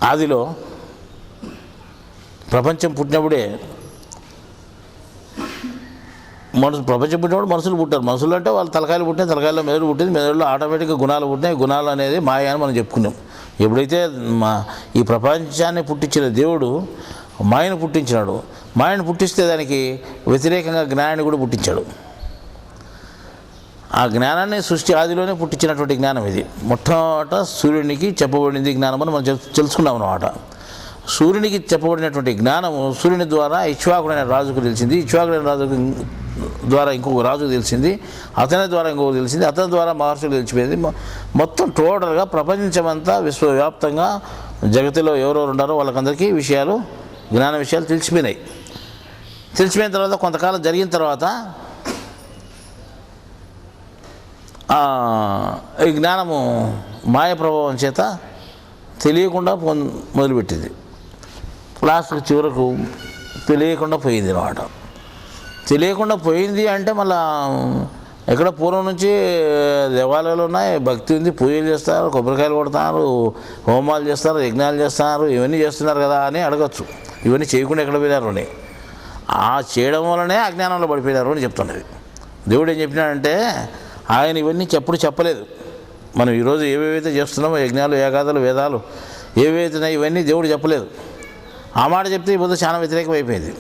ఆదిలో ప్రపంచం పుట్టినప్పుడే ప్రపంచం పుట్టినప్పుడు మనుషులు పుట్టారు. మనుషులు అంటే వాళ్ళు తలకాయలు పుట్టినాయి, తలకాయలో మెదడు పుట్టింది, మెదడులో ఆటోమేటిక్గా గుణాలు పుట్టినాయి. గుణాలు అనేది మాయ అని మనం చెప్పుకున్నాం. ఎప్పుడైతే ఈ ప్రపంచాన్ని పుట్టించిన దేవుడు మాయను పుట్టించినాడు, మాయను పుట్టిస్తే దానికి వ్యతిరేకంగా జ్ఞానాన్ని కూడా పుట్టించాడు. ఆ జ్ఞానాన్ని సృష్టి ఆదిలోనే పుట్టించినటువంటి జ్ఞానం ఇది. మొట్టమొదట సూర్యునికి చెప్పబడింది జ్ఞానం అని మనం తెలుసుకున్నాం అన్నమాట. సూర్యునికి చెప్పబడినటువంటి జ్ఞానము సూర్యుని ద్వారా ఇక్ష్వాకుడైన రాజుకు తెలిసింది, ఇక్ష్వాకుడైన రాజుకు ద్వారా ఇంకొక రాజుకు తెలిసింది, అతని ద్వారా ఇంకొక తెలిసింది, అతని ద్వారా మహర్షులు తెలిసిపోయింది. మొత్తం టోటల్గా ప్రపంచమంతా విశ్వవ్యాప్తంగా జగత్తులో ఎవరెవరు ఉన్నారో వాళ్ళకందరికీ విషయాలు, జ్ఞాన విషయాలు తెలిసిపోయినాయి. తెలిసిపోయిన తర్వాత కొంతకాలం జరిగిన తర్వాత ఈ జ్ఞానము మాయ ప్రభావం చేత తెలియకుండా మొదలుపెట్టింది. లాస్ట్కి చివరకు తెలియకుండా పోయింది అన్నమాట. తెలియకుండా పోయింది అంటే మళ్ళా ఎక్కడ పూర్వం నుంచి దేవాలయాలు ఉన్నాయి, భక్తి ఉంది, పూజలు చేస్తారు, కొబ్బరికాయలు కొడతారు, హోమాలు చేస్తారు, యజ్ఞాలు చేస్తారు, ఇవన్నీ చేస్తున్నారు కదా అని అడగచ్చు. ఇవన్నీ చేయకుండా ఎక్కడ పోయినారు అని, ఆ చేయడం వల్లనే అజ్ఞానంలో పడిపోయినారు అని చెప్తున్నది. దేవుడు ఏం చెప్పినాడంటే ఆయన ఇవన్నీ చెప్పుడు చెప్పలేదు. మనం ఈరోజు ఏవేవైతే చేస్తున్నామో యజ్ఞాలు, యాగాదులు, వేదాలు ఏవైతున్నాయి ఇవన్నీ దేవుడు చెప్పలేదు. ఆ మాట చెప్తే ఈ పొద్దు చాలా వ్యతిరేకం అయిపోయింది.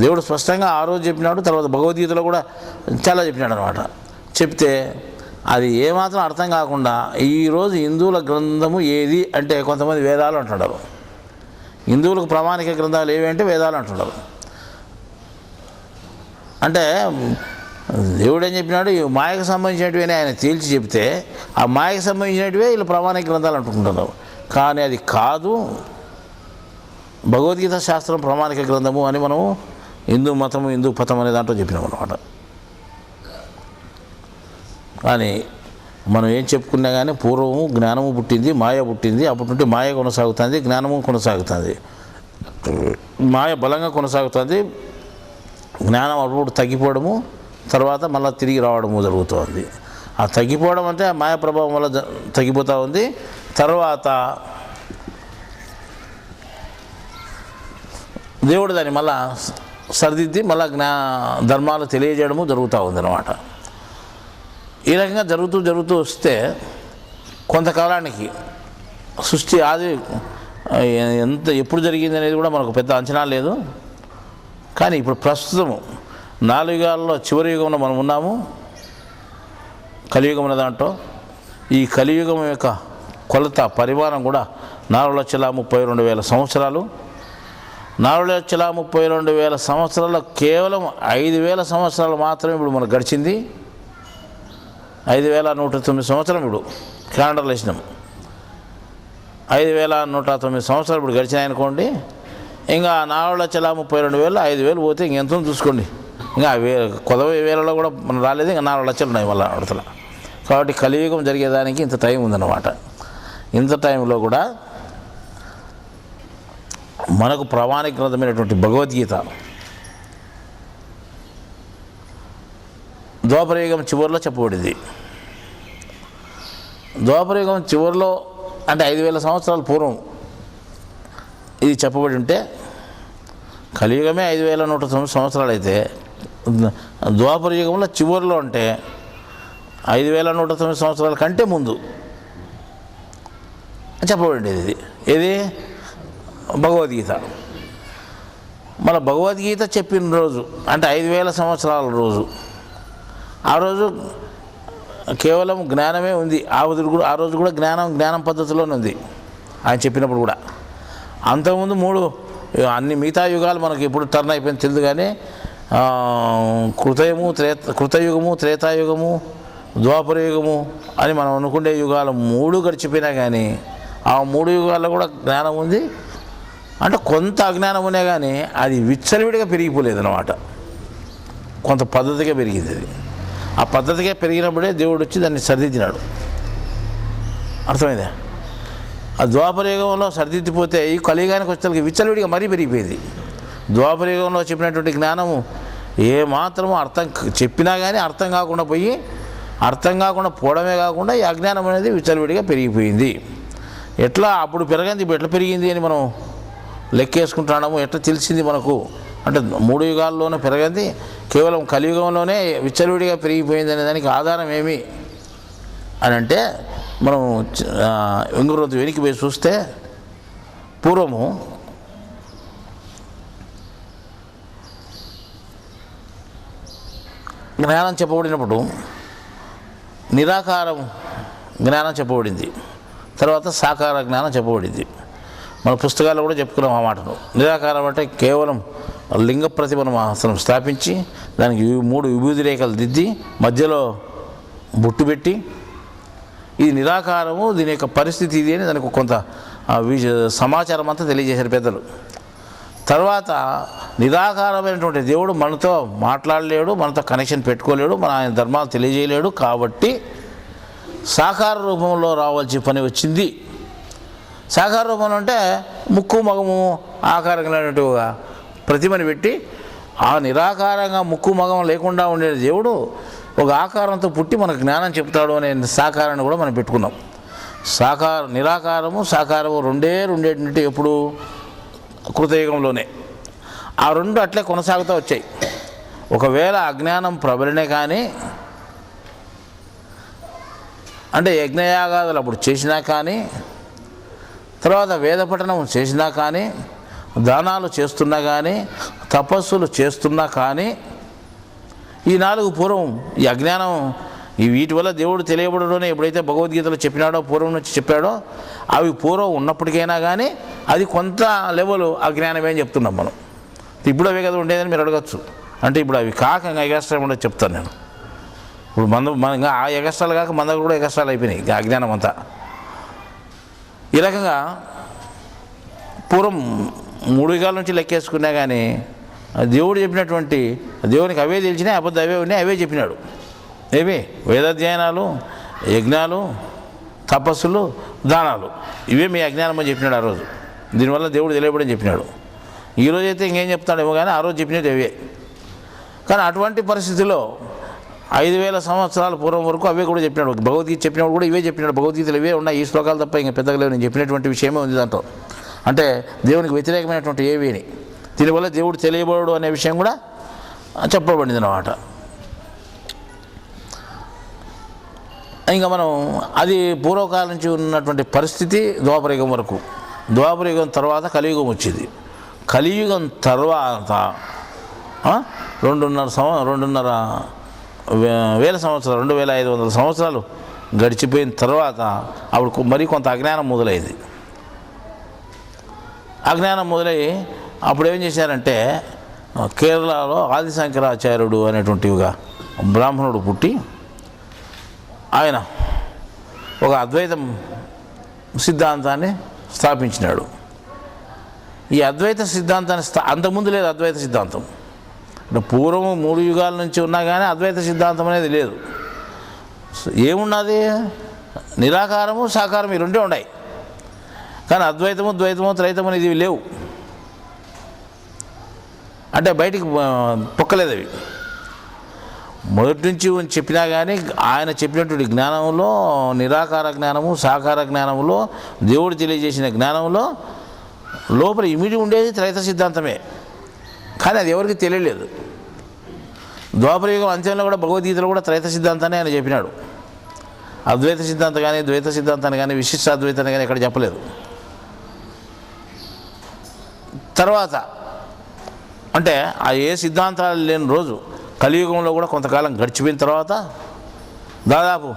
దేవుడు స్పష్టంగా ఆ రోజు చెప్పినాడు, తర్వాత భగవద్గీతలో కూడా చాలా చెప్పినాడు అనమాట. చెప్తే అది ఏమాత్రం అర్థం కాకుండా ఈరోజు హిందువుల గ్రంథము ఏది అంటే కొంతమంది వేదాలు అంటున్నారు. హిందువులకు ప్రామాణిక గ్రంథాలు ఏవి అంటే వేదాలు అంటున్నారు. అంటే దేవుడు ఏం చెప్పినాడు, ఈ మాయకు సంబంధించినటివి ఆయన తేల్చి చెప్తే ఆ మాయకు సంబంధించినటివే వీళ్ళు ప్రామాణిక గ్రంథాలు అంటుకుంటున్నారు. కానీ అది కాదు, భగవద్గీత శాస్త్రం ప్రామాణిక గ్రంథము అని మనము హిందూ మతము, హిందూ పథం అనే దాంట్లో చెప్పినాం అన్నమాట. కానీ మనం ఏం చెప్పుకున్నా కానీ పూర్వము జ్ఞానము పుట్టింది, మాయ పుట్టింది. అప్పటి నుండి మాయ కొనసాగుతుంది, జ్ఞానము కొనసాగుతుంది. మాయ బలంగా కొనసాగుతుంది, జ్ఞానం అప్పుడు తగ్గిపోవడము, తర్వాత మళ్ళీ తిరిగి రావడము జరుగుతుంది. ఆ తగ్గిపోవడం అంటే ఆ మాయ ప్రభావం వల్ల తగ్గిపోతూ ఉంది. తర్వాత దేవుడు దాన్ని మళ్ళా సరిదిద్ది మళ్ళా ధర్మాలు తెలియజేయడము జరుగుతూ ఉందన్నమాట. ఈ రకంగా జరుగుతూ వస్తే కొంతకాలానికి సృష్టి ఆది ఎప్పుడు జరిగింది అనేది కూడా మనకు పెద్ద అంచనా లేదు. కానీ ఇప్పుడు ప్రస్తుతము 4 యుగాల్లో చివరి యుగంలో మనం ఉన్నాము, కలియుగం అనే దాంట్లో. ఈ కలియుగం యొక్క కొలత పరిమాణం కూడా 4,32,000 సంవత్సరాలు. 4,32,000 సంవత్సరాల్లో కేవలం 5,000 సంవత్సరాలు మాత్రమే ఇప్పుడు మనకు గడిచింది. 5,109 సంవత్సరం ఇప్పుడు క్యాలెండర్లో వేసినాం. 5,109 సంవత్సరాలు ఇప్పుడు గడిచినాయనుకోండి. ఇంకా 4,32,000 5,000 పోతే ఇంకెంతో చూసుకోండి. ఇంకా కొదవ వేలలో కూడా మనం రాలేదు, ఇంకా 4 లక్షలు ఉన్నాయి మళ్ళీ అవతల. కాబట్టి కలియుగం జరిగేదానికి ఇంత టైం ఉందన్నమాట. ఇంత టైంలో కూడా మనకు ప్రామాణిక గ్రంథమైనటువంటి భగవద్గీత ద్వాపరయుగం చివరిలో చెప్పబడింది. ద్వాపరయుగం చివరిలో అంటే 5,000 సంవత్సరాల పూర్వం ఇది చెప్పబడి ఉంటే, కలియుగమే 5,109 సంవత్సరాలు అయితే ద్వాపర యుగంలో చివరిలో అంటే 5,109 సంవత్సరాల కంటే ముందు చెప్పబడింది ఇది. ఏది? భగవద్గీత. మన భగవద్గీత చెప్పిన రోజు అంటే 5,000 సంవత్సరాల రోజు, ఆ రోజు కేవలం జ్ఞానమే ఉంది. ఆ రోజు కూడా జ్ఞానం పద్ధతిలోనే ఉంది ఆయన చెప్పినప్పుడు కూడా. అంతకుముందు 3 అన్ని మిగతా యుగాలు మనకి ఎప్పుడు టర్న్ అయిపోయింది తెలియదు. కానీ కృతయుగము, త్రేతాయుగము, ద్వాపరయుగము అని మనం అనుకునే యుగాలు 3 గడిచిపోయినా కానీ ఆ 3 యుగాల్లో కూడా జ్ఞానం ఉంది. అంటే కొంత అజ్ఞానం ఉన్నా కానీ అది విచ్చలవిడిగా పెరిగిపోలేదు అన్నమాట. కొంత పద్ధతిగా పెరిగింది అది. ఆ పద్ధతిగా పెరిగినప్పుడే దేవుడు వచ్చి దాన్ని సరిదిద్దినాడు. అర్థమైందా? ఆ ద్వాపరయుగంలో సరిదిద్దిపోతే ఈ కలియుగానికి వచ్చేసరికి విచ్చలవిడిగా మరీ పెరిగిపోయింది. ద్వాపరయుగంలో చెప్పినటువంటి జ్ఞానము ఏమాత్రము చెప్పినా కానీ అర్థం కాకుండా పోయి అర్థం కాకుండా పోవడమే కాకుండా ఈ అజ్ఞానం అనేది విచ్చలవిడిగా పెరిగిపోయింది. ఎట్లా అప్పుడు పెరగంది ఇప్పుడు ఎట్లా పెరిగింది అని మనం లెక్కేసుకుంటున్నాము. ఎట్లా తెలిసింది మనకు అంటే 3 యుగాల్లోనే పెరగంది, కేవలం కలియుగంలోనే విచ్చలవిడిగా పెరిగిపోయింది అనే దానికి ఆధారం ఏమి అని అంటే మనం ఇంకొక వెనక్కి పోయి చూస్తే పూర్వము జ్ఞానం చెప్పబడినప్పుడు నిరాకారం జ్ఞానం చెప్పబడింది, తర్వాత సాకార జ్ఞానం చెప్పబడింది. మన పుస్తకాల్లో కూడా చెప్పుకున్నాం ఆ మాటను. నిరాకారం అంటే కేవలం లింగ ప్రతిమను అసలు స్థాపించి దానికి 3 విభూతి రేఖలు దిద్ది మధ్యలో బొట్టు పెట్టి ఇది నిరాకారము, దీని యొక్క పరిస్థితి ఇది అని దానికి కొంత సమాచారం అంతా తెలియజేశారు పెద్దలు. తర్వాత నిరాకారమైనటువంటి దేవుడు మనతో మాట్లాడలేడు, మనతో కనెక్షన్ పెట్టుకోలేడు, మన ఆయన ధర్మాలు తెలియజేయలేడు. కాబట్టి సాకార రూపంలో రావాల్సిన పని వచ్చింది. సాకార రూపంలో అంటే ముక్కు మగము ఆకారంగా ప్రతిమని పెట్టి ఆ నిరాకారంగా ముక్కు మగం లేకుండా ఉండే దేవుడు ఒక ఆకారంతో పుట్టి మనకు జ్ఞానం చెప్తాడు అనే సాకారాన్ని కూడా మనం పెట్టుకున్నాం. నిరాకారము సాకారము రెండేంటి ఎప్పుడు కృతయుగంలోనే. ఆ రెండు అట్లే కొనసాగుతూ వచ్చాయి. ఒకవేళ అజ్ఞానం ప్రబలినే కానీ అంటే యజ్ఞయాగాదులు అప్పుడు చేసినా కానీ, తర్వాత వేద పఠనం చేసినా కానీ, దానాలు చేస్తున్నా కానీ, తపస్సులు చేస్తున్నా కానీ, ఈ 4 పూర్వం ఈ అజ్ఞానం వీటి వల్ల దేవుడు తెలియబడడం ఎప్పుడైతే భగవద్గీతలో చెప్పినాడో పూర్వం నుంచి చెప్పాడో అవి పూర్వం ఉన్నప్పటికైనా కానీ అది కొంత లెవెల్ అజ్ఞానమే అని చెప్తున్నాం మనం. ఇప్పుడు అవే కదా ఉండేదని మీరు అడగచ్చు. అంటే ఇప్పుడు అవి కాక ఇంకా ఎగస్ట్రా ఉండదు చెప్తాను నేను. ఇప్పుడు మన ఇంకా ఆ ఎగస్ట్రాలు కాక మన దగ్గర కూడా ఎగస్ట్రాలు అయిపోయినాయి ఇంకా అజ్ఞానం అంతా. ఈ రకంగా పూర్వం 3 యుగాల నుంచి లెక్కేసుకున్నా కానీ దేవుడు చెప్పినటువంటి దేవునికి అవే తెలిసినాయి, అబద్ధం అవే ఉన్నాయి, అవే చెప్పినాడు. ఏవి వేదాధ్యయనాలు, యజ్ఞాలు, తపస్సులు, దానాలు ఇవే మీ అజ్ఞానం అని చెప్పినాడు ఆ రోజు. దీనివల్ల దేవుడు తెలియబడని చెప్పినాడు. ఈరోజు అయితే ఇంకేం చెప్తాడేమో కానీ ఆ రోజు చెప్పినట్టు అవే. కానీ అటువంటి పరిస్థితిలో 5000 సంవత్సరాల పూర్వం వరకు అవే కూడా చెప్పినాడు. భగవద్గీత చెప్పినప్పుడు కూడా ఇవే చెప్పినాడు. భగవద్గీతలు ఇవే ఉన్నాయి, ఈ శ్లోకాలు తప్ప ఇంకా పెద్దగా లేవు. నేను చెప్పినటువంటి విషయమే ఉంది దాంట్లో. అంటే దేవునికి వ్యతిరేకమైనటువంటి ఏవేని దీనివల్ల దేవుడు తెలియబడు అనే విషయం కూడా చెప్పబడింది అన్నమాట. ఇంకా మనం అది పూర్వకాలం నుంచి ఉన్నటువంటి పరిస్థితి ద్వాపరయుగం వరకు. ద్వాపరయుగం తర్వాత కలియుగం వచ్చింది. కలియుగం తర్వాత 2.5 వేల సంవత్సరాలు 2500 సంవత్సరాలు గడిచిపోయిన తర్వాత అప్పుడు మరి కొంత అజ్ఞానం మొదలైంది. అజ్ఞానం మొదలై అప్పుడు ఏం చేశారంటే కేరళలో ఆదిశంకరాచార్యుడు అనేటువంటివిగా బ్రాహ్మణుడు పుట్టి ఆయన ఒక అద్వైతం సిద్ధాంతాన్ని స్థాపించినాడు. ఈ అద్వైత సిద్ధాంతాన్ని అంతకుముందు లేదు అద్వైత సిద్ధాంతం. అంటే పూర్వం 3 యుగాల నుంచి ఉన్నా కానీ అద్వైత సిద్ధాంతం అనేది లేదు. ఏమున్నది? నిరాకారము సాకారం ఈ రెండే ఉన్నాయి. కానీ అద్వైతము ద్వైతము త్రైతము అనేది లేవు. అంటే బయటికి పొక్కలేదు అవి. మొదటి నుంచి చెప్పినా కానీ ఆయన చెప్పినటువంటి జ్ఞానంలో నిరాకార జ్ఞానము సాకార జ్ఞానంలో దేవుడు తెలియజేసిన జ్ఞానంలో లోపల ఇమిడి ఉండేది త్రైత సిద్ధాంతమే. కానీ అది ఎవరికి తెలియలేదు. ద్వాపరయుగం అంత్యంలో కూడా భగవద్గీతలో కూడా త్రైత సిద్ధాంతాన్ని ఆయన చెప్పినాడు. అద్వైత సిద్ధాంతం కానీ ద్వైత సిద్ధాంతాన్ని కానీ విశిష్టాద్వైతాన్ని కానీ ఎక్కడ చెప్పలేదు. తర్వాత అంటే ఆ ఏ సిద్ధాంతాలు లేని రోజు కలియుగంలో కూడా కొంతకాలం గడిచిపోయిన తర్వాత దాదాపు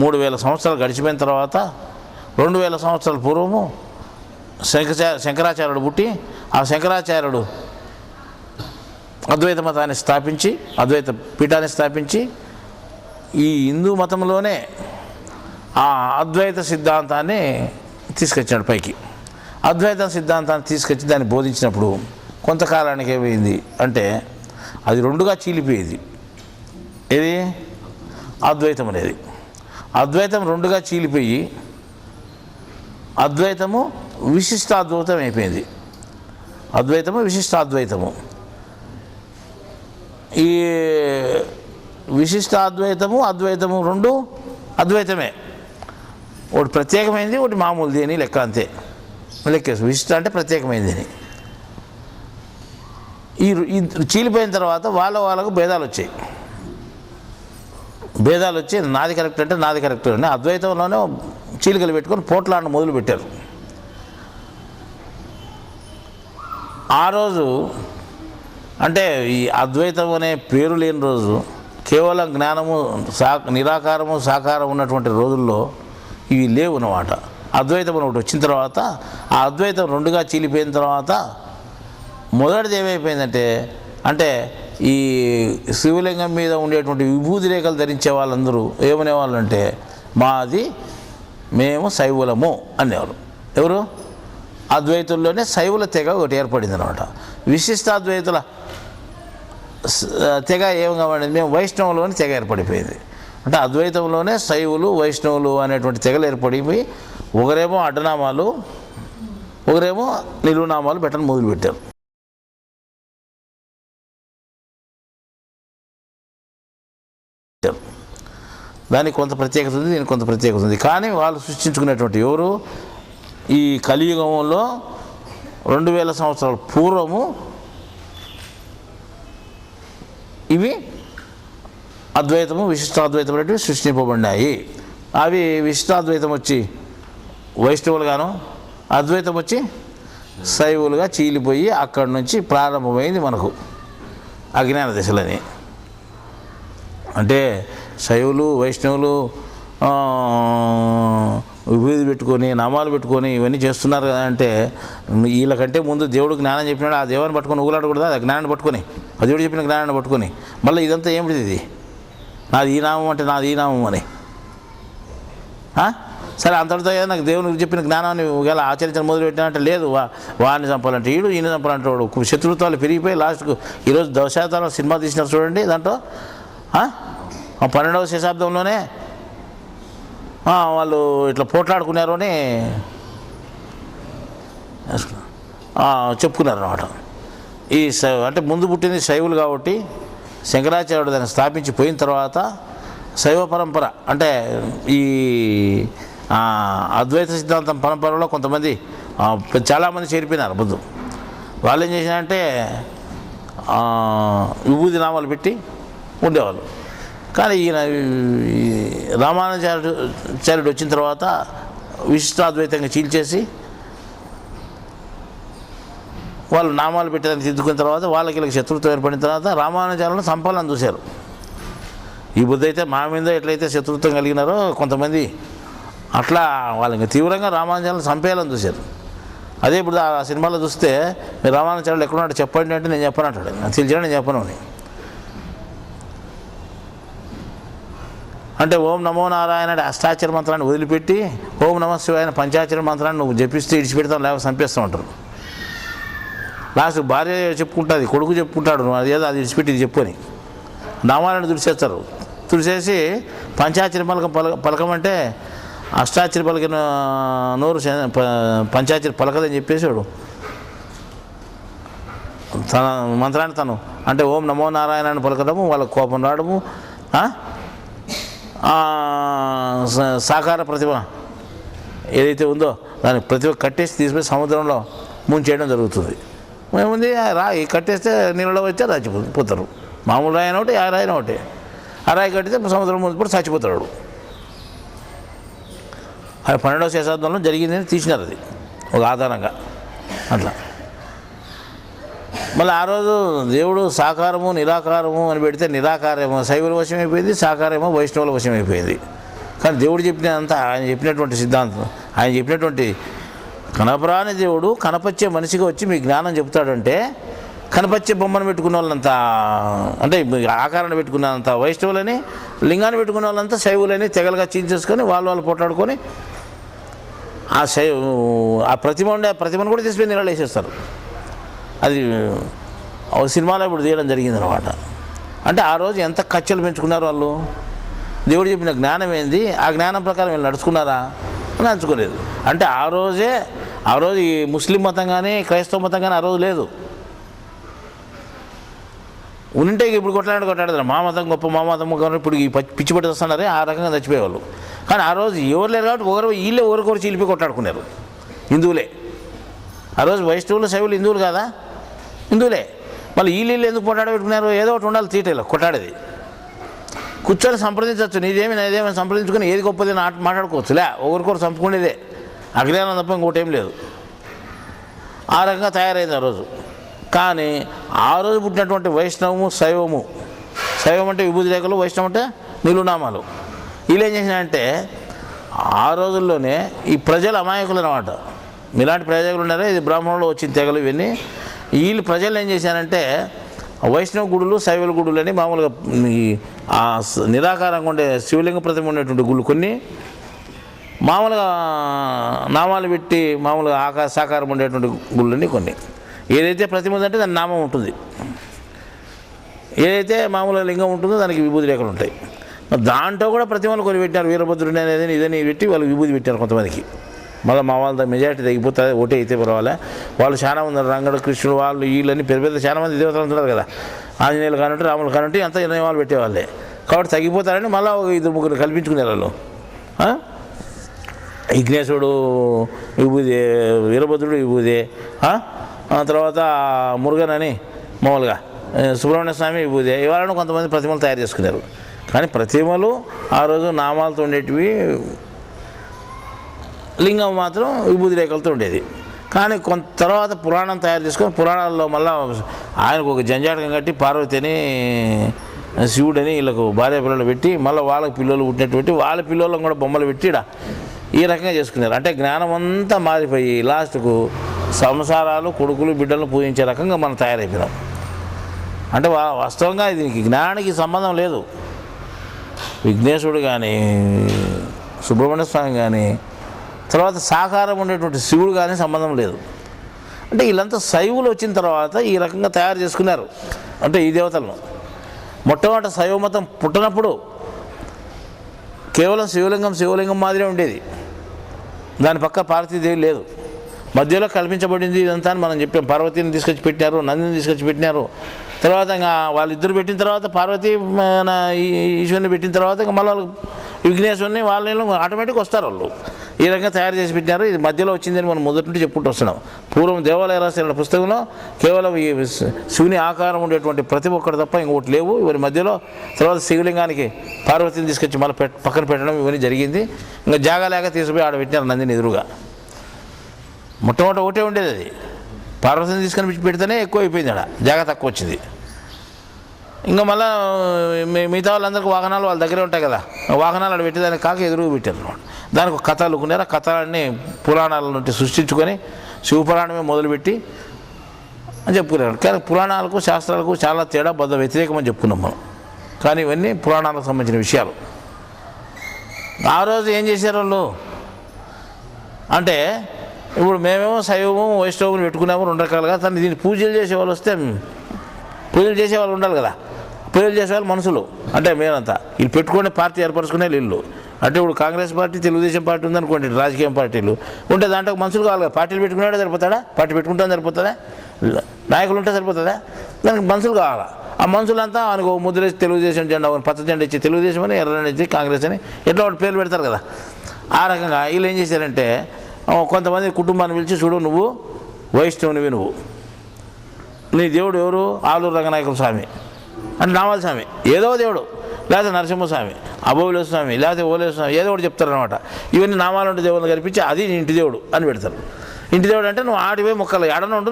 3000 సంవత్సరాలు గడిచిపోయిన తర్వాత 2000 సంవత్సరాల పూర్వము శంకరాచార్యుడు పుట్టి ఆ శంకరాచార్యుడు అద్వైత మతాన్ని స్థాపించి అద్వైత పీఠాన్ని స్థాపించి ఈ హిందూ మతంలోనే ఆ అద్వైత సిద్ధాంతాన్ని తీసుకొచ్చాడు పైకి. అద్వైత సిద్ధాంతాన్ని తీసుకొచ్చి దాన్ని బోధించినప్పుడు కొంతకాలానికి ఏమైంది అంటే అది రెండుగా చీలిపోయేది. ఏది? అద్వైతం అనేది. అద్వైతం రెండుగా చీలిపోయి అద్వైతము విశిష్టాద్వైతం అయిపోయింది. అద్వైతము విశిష్టాద్వైతము. ఈ విశిష్టాద్వైతము అద్వైతము రెండు అద్వైతమే. ఒకటి ప్రత్యేకమైంది, ఒకటి మామూలుది అని లెక్క, అంతే లెక్కేసు. విశిష్ట అంటే ప్రత్యేకమైంది. ఈ చీలిపోయిన తర్వాత వాళ్ళకు భేదాలు వచ్చాయి. నాది కరెక్ట్ అంటే నాది కరెక్ట్ అని అద్వైతంలోనే చీలికలు పెట్టుకొని పోట్లాడను మొదలు పెట్టారు. ఆ రోజు అంటే ఈ అద్వైతం అనే పేరు లేని రోజు, కేవలం జ్ఞానము నిరాకారము సాకారం ఉన్నటువంటి రోజుల్లో ఇవి లేవు అన్నమాట. అద్వైతం ఒకటి వచ్చిన తర్వాత ఆ అద్వైతం రెండుగా చీలిపోయిన తర్వాత మొదటిది ఏమైపోయిందంటే, అంటే ఈ శివలింగం మీద ఉండేటువంటి విభూతి రేఖలు ధరించే వాళ్ళందరూ ఏమనేవాళ్ళు అంటే, మేము శైవులము అనేవారు. ఎవరు? అద్వైతుల్లోనే శైవుల తెగ ఒకటి ఏర్పడింది అనమాట. విశిష్టాద్వైతుల తెగ ఏం కావాలండి, మేము వైష్ణవులోని తెగ ఏర్పడిపోయింది. అంటే అద్వైతంలోనే శైవులు వైష్ణవులు అనేటువంటి తెగలు ఏర్పడిపోయి ఒకరేమో అడ్డనామాలు ఒకరేమో నిలువునామాలు పెట్టడం మొదలుపెట్టారు. దానికి కొంత ప్రత్యేకత ఉంది, దీనికి కొంత ప్రత్యేకత ఉంది. కానీ వాళ్ళు సృష్టించుకునేటువంటి ఎవరు, ఈ కలియుగంలో 2000 సంవత్సరాల పూర్వము ఇవి అద్వైతము విశిష్టాద్వైతం అనేవి సృష్టింపబడినాయి. అవి విశిష్టాద్వైతం వచ్చి వైష్ణవులుగాను, అద్వైతం వచ్చి శైవులుగా చీలిపోయి అక్కడి నుంచి ప్రారంభమైంది మనకు అజ్ఞాన దశలని. అంటే శైవులు వైష్ణవులు విభూతి పెట్టుకొని నామాలు పెట్టుకొని ఇవన్నీ చేస్తున్నారు కదా. అంటే వీళ్ళకంటే ముందు దేవుడు జ్ఞానం చెప్పినాడు, ఆ దేవుని పట్టుకొని ఊలాడకూడదు, ఆ జ్ఞానాన్ని పట్టుకొని, ఆ దేవుడు చెప్పిన జ్ఞానాన్ని పట్టుకొని మళ్ళీ ఇదంతా ఏమిటి, ఇది నాది ఈ నామం అంటే నాది ఈ నామం అని. సరే అంతటితో నాకు దేవునికి చెప్పిన జ్ఞానాన్ని ఒకవేళ ఆచరించడం మొదలుపెట్టినంటే లేదు, వాడిని చంపాలంటే ఈయన చంపాలంటే వాడు. శత్రుత్వాలు పెరిగిపోయి లాస్ట్కు ఈరోజు దశావతారం సినిమా తీసినారు చూడండి. దాంట్లో 12వ శతాబ్దంలోనే వాళ్ళు ఇట్లా పోట్లాడుకున్నారు అని చెప్పుకున్నారు అన్నమాట. ఈ అంటే ముందు పుట్టింది శైవులు కాబట్టి శంకరాచార్యుడు దాన్ని స్థాపించి పోయిన తర్వాత శైవ పరంపర అంటే ఈ అద్వైత సిద్ధాంతం పరంపరలో కొంతమంది చాలామంది చేరిపోయినారు. ముందు వాళ్ళు ఏం చేసినారంటే విభూతి నామాలు పెట్టి ఉండేవాళ్ళు. కానీ ఈయన రామానుజాచార్యుడు వచ్చిన తర్వాత విశిష్టాద్వైతంగా చీల్చేసి వాళ్ళు నామాలు పెట్టేదాన్ని దిద్దుకున్న తర్వాత వాళ్ళకి వీళ్ళకి శత్రుత్వం ఏర్పడిన తర్వాత రామానుజాలను సంపాలని చూశారు. ఈ బుద్ధి అయితే మా మీద ఎట్లయితే శత్రుత్వం కలిగినారో కొంతమంది అట్లా వాళ్ళకి తీవ్రంగా రామానుజాలను చంపేయాలని చూశారు. అదే ఇప్పుడు ఆ సినిమాలో చూస్తే మీరు రామానుజాచార్యులు ఎక్కడున్నాడు చెప్పండి అంటే నేను చెప్పను అంటాడు. నాకు తెలిసినా నేను చెప్పను అని. అంటే ఓం నమో నారాయణ అష్టాక్షర మంత్రాన్ని వదిలిపెట్టి ఓం నమ శివాయ పంచాక్షర మంత్రాన్ని నువ్వు జపిస్తే ఇడిచిపెడతావు, లేకపోతే చంపేస్తూ ఉంటారు. లాస్ట్ భార్య చెప్పుకుంటుంది, కొడుకు చెప్పుకుంటాడు, నువ్వు అదేదో అది ఇడిచిపెట్టి ఇది చెప్పు అని నామాలను తుడిచేస్తారు. తుడిచేసి పంచాక్షర పలకమంటే అష్టాక్షర పలికిన నోరు పంచాక్షర పలకదని చెప్పేసి వాడు తన మంత్రాన్ని తను అంటే ఓం నమో నారాయణ అని పలకడము, వాళ్ళకు కోపం రావడము, సాకార ప్రతిభ ఏదైతే ఉందో దాని ప్రతిభ కట్టేసి తీసుకుని సముద్రంలో ముంచేయడం జరుగుతుంది. ఏముంది, రాయి కట్టేస్తే నీళ్ళలో వచ్చే చచ్చిపోతారు. మామూలు రాయి ఒకటి, ఆ రాయిన ఒకటి. ఆ రాయి కట్టితే సముద్రం ముందు చచ్చిపోతాడు. అది 12వ శతాబ్దంలో జరిగిందని తీసినారు, అది ఒక ఆధారంగా అట్లా. మళ్ళీ ఆ రోజు దేవుడు సాకారము నిరాకారము అని పెడితే నిరాకారమో శైవుల వశం అయిపోయింది, సాకారమో వైష్ణవుల వశం అయిపోయింది. కానీ దేవుడు చెప్పినంత ఆయన చెప్పినటువంటి సిద్ధాంతం, ఆయన చెప్పినటువంటి కనపరాని దేవుడు కనపచ్చే మనిషిగా వచ్చి మీ జ్ఞానం చెప్తాడంటే కనపచ్చే బొమ్మను పెట్టుకున్న వాళ్ళంతా అంటే ఆకారాన్ని పెట్టుకున్నంత వైష్ణవులని, లింగాన్ని పెట్టుకున్న వాళ్ళంతా శైవులని తెగలుగా చీల్చేసుకొని వాళ్ళు పోట్లాడుకొని ఆ ప్రతిమ ఉండే ఆ ప్రతిమను కూడా తీసుకుని నీళ్ళు వేసేస్తారు. అది సినిమాలో ఇప్పుడు తీయడం జరిగిందనమాట. అంటే ఆ రోజు ఎంత కచ్చలు పెంచుకున్నారు వాళ్ళు. దేవుడు చెప్పిన జ్ఞానం ఏంది, ఆ జ్ఞానం ప్రకారం వీళ్ళు నడుచుకున్నారా అని నడుచుకోలేదు. అంటే ఆ రోజు ఈ ముస్లిం మతం కానీ క్రైస్తవ మతం కానీ ఆ రోజు లేదు. ఉంటే ఇప్పుడు కొట్లాడదు మా మతం గొప్ప మా మతం గొప్ప ఇప్పుడు ఈ పిచ్చి పట్టి వస్తున్నారే ఆ రకంగా చచ్చిపోయేవాళ్ళు. కానీ ఆ రోజు ఎవరు లేరు కాబట్టి ఒకరికొకరు చీలిపి కొట్లాడుకున్నారు హిందువులే. ఆ రోజు వైష్ణవులు శైవులు హిందువులు కాదా? హిందువులే. మళ్ళీ వీళ్ళు ఎందుకు కొట్లాడబెట్టుకున్నారు? ఏదో ఒకటి ఉండాలి తీటలో కొట్లాడేది. కూర్చొని సంప్రదించవచ్చు, నాదేమని సంప్రదించుకొని ఏది గొప్పది మాట్లాడుకోవచ్చు. ఒకరికొకరు చంపుకునేదే అజ్ఞానం తప్ప ఇంకోటి ఏం లేదు. ఆ రకంగా తయారైంది ఆ రోజు. కానీ ఆ రోజు పుట్టినటువంటి వైష్ణవము శైవం అంటే విభూతి రేఖలు, వైష్ణవం అంటే నిలునామాలు. వీళ్ళు ఏం చేసినారంటే ఆ రోజుల్లోనే ఈ ప్రజలు అమాయకులు అన్నమాట. మీలాంటి ప్రజలు ఉన్నారే, ఇది బ్రాహ్మణులు వచ్చిన తెగలు ఇవన్నీ. వీళ్ళు ప్రజలు ఏం చేశారంటే వైష్ణవ గుడులు శైవుల గుడులు అని మామూలుగా ఆ నిరాకారంగా ఉండే శివలింగ ప్రతిమ ఉండేటువంటి గుళ్ళు కొన్ని, మామూలుగా నామాలు పెట్టి మామూలుగా సాకారం ఉండేటువంటి గుళ్ళని కొన్ని. ఏదైతే ప్రతిమ ఉందంటే దాని నామం ఉంటుంది, ఏదైతే మామూలుగా లింగం ఉంటుందో దానికి విభూతి రేఖలు ఉంటాయి. దాంట్లో కూడా ప్రతిమలు కొన్ని పెట్టారు. వీరభద్రుని అనేది ఇదని పెట్టి వాళ్ళు విభూతి పెట్టారు కొంతమందికి. మళ్ళీ మా వాళ్ళ మెజారిటీ తగ్గిపోతుంది, ఓటే అయితే పర్వాలే. వాళ్ళు చాలా మంది రంగడు కృష్ణుడు వాళ్ళు వీళ్ళని పెద్ద చాలా మంది దేవతలు ఉంటారు కదా, ఆంజనేయులు కానింటే రాములు కానింటే అంతా నియమాలు పెట్టేవాళ్ళే. కాబట్టి తగ్గిపోతారని మళ్ళీ 2-3 కల్పించుకున్నారు వాళ్ళు. విఘ్నేశ్వరుడు విభూది, వీరభద్రుడు విభూది, తర్వాత మురుగన్ అని మామూలుగా సుబ్రహ్మణ్య స్వామి విభూది, ఇవాళ కొంతమంది ప్రతిమలు తయారు చేసుకున్నారు. కానీ ప్రతిమలు ఆ రోజు నామాలతో ఉండేటివి, లింగం మాత్రం విభూతి రేఖలతో ఉండేది. కానీ కొంత తర్వాత పురాణం తయారు చేసుకొని పురాణాల్లో మళ్ళీ ఆయనకు ఒక జంజాటకం కట్టి పార్వతిని శివుడని వీళ్ళకు భార్య పిల్లలు పెట్టి మళ్ళీ వాళ్ళకి పిల్లలు పుట్టినటువంటి వాళ్ళ పిల్లలను కూడా బొమ్మలు పెట్టి ఈ రకంగా చేసుకున్నారు. అంటే జ్ఞానం అంతా మారిపోయి లాస్ట్కు సంసారాలు కొడుకులు బిడ్డలను పూజించే రకంగా మనం తయారైపోయినాం. అంటే వాస్తవంగా దీనికి జ్ఞానానికి సంబంధం లేదు. విఘ్నేశ్వరుడు కానీ సుబ్రహ్మణ్య స్వామి కానీ తర్వాత సాకారం ఉండేటువంటి శివుడు కానీ సంబంధం లేదు. అంటే వీళ్ళంతా శైవులు వచ్చిన తర్వాత ఈ రకంగా తయారు చేసుకున్నారు. అంటే ఈ దేవతలను మొట్టమొదటి శైవ మతం పుట్టినప్పుడు కేవలం శివలింగం మాదిరే ఉండేది. దాని పక్క పార్వతీదేవి లేదు, మధ్యలో కల్పించబడింది ఇదంతా అని మనం చెప్పాం. పార్వతిని తీసుకొచ్చి పెట్టినారు, నందిని తీసుకొచ్చి పెట్టినారు. తర్వాత ఇంకా వాళ్ళిద్దరు పెట్టిన తర్వాత పార్వతి ఈశ్వరుని పెట్టిన తర్వాత ఇంకా మళ్ళీ విఘ్నేశ్వరుని వాళ్ళు ఆటోమేటిక్గా వస్తారు వాళ్ళు. ఈ రకంగా తయారు చేసి పెట్టినారు. ఇది మధ్యలో వచ్చిందని మనం మొదటి నుండి చెప్పుకుంటూ వస్తున్నాం. పూర్వం దేవాలయ రాసిన పుస్తకంలో కేవలం ఈ శివుని ఆకారం ఉండేటువంటి ప్రతి ఒక్కటి తప్ప ఇంకొకటి లేవు. ఇవన్నీ మధ్యలో తర్వాత శివలింగానికి పార్వతిని తీసుకొచ్చి మళ్ళీ పక్కన పెట్టడం ఇవన్నీ జరిగింది. ఇంకా జాగా లేక తీసుకుపోయి ఆడ పెట్టినారు నందిని ఎదురుగా. మొట్టమొదటి ఒకటే ఉండేది, అది పార్వతిని తీసుకొని పెడితేనే ఎక్కువ అయిపోయింది, ఆడ జాగా తక్కువ వచ్చింది. ఇంకా మళ్ళీ మిగతా వాళ్ళందరికీ వాహనాలు వాళ్ళ దగ్గరే ఉంటాయి కదా, వాహనాలు ఆడ పెట్టేదానికి కాక ఎదురుగా పెట్టారు అన్నమాట. దానికి ఒక కథ అల్లుకున్నారు. ఆ కథలన్నీ పురాణాల నుండి సృష్టించుకొని శివపురాణమే మొదలుపెట్టి అని చెప్పుకున్నారు. కానీ పురాణాలకు శాస్త్రాలకు చాలా తేడా బద్ద వ్యతిరేకమని చెప్పుకున్నాం మనం. కానీ ఇవన్నీ పురాణాలకు సంబంధించిన విషయాలు. ఆ రోజు ఏం చేశారు వాళ్ళు అంటే, ఇప్పుడు మేమేమో శైవము వైష్ణవము పెట్టుకున్నాము 2 రకాలుగా. తను దీన్ని పూజలు చేసేవాళ్ళు వస్తే పూజలు చేసేవాళ్ళు ఉండాలి కదా. పూజలు చేసేవాళ్ళు మనుషులు అంటే మేమంతా వీళ్ళు పెట్టుకునే పార్టీ ఏర్పరచుకునే వీళ్ళు. అంటే ఇప్పుడు కాంగ్రెస్ పార్టీ, తెలుగుదేశం పార్టీ ఉందనుకోండి, రాజకీయ పార్టీలు ఉంటే దాంట్లో మనుషులు కావాలి కదా. పార్టీలు పెట్టుకున్నాడే సరిపోతాడా? పార్టీ పెట్టుకుంటే సరిపోతుందా? నాయకులు ఉంటే సరిపోతుందా? దానికి మనుషులు కావాలా. ఆ మనుషులంతా ఆయనకు ముద్ర ఇచ్చి తెలుగుదేశం జెండా, పచ్చ జెండా ఇచ్చి తెలుగుదేశం అని, ఎర్ర జెండా ఇచ్చి కాంగ్రెస్ అని ఎట్లా వాటి పేర్లు పెడతారు కదా. ఆ రకంగా వీళ్ళు ఏం చేశారంటే కొంతమంది కుటుంబాన్ని పిలిచి, చూడు నువ్వు వైష్ణవునివి, నీ దేవుడు ఎవరు? ఆలూరు రంగనాయకుల స్వామి అంటే నామాల స్వామి, ఏదో దేవుడు, లేకపోతే నరసింహస్వామి, అభోవిలేశ్వర స్వామి, లేకపోతే ఓలేశ్వర స్వామి, ఏదో ఒకటి చెప్తారనమాట. ఇవన్నీ నామాలు ఉంటే దేవుడిని కనిపించి అది నీ ఇంటి దేవుడు అని పెడతారు. ఇంటి దేవుడు అంటే నువ్వు ఆడిపోయి మొక్కలు ఎడన ఉండు,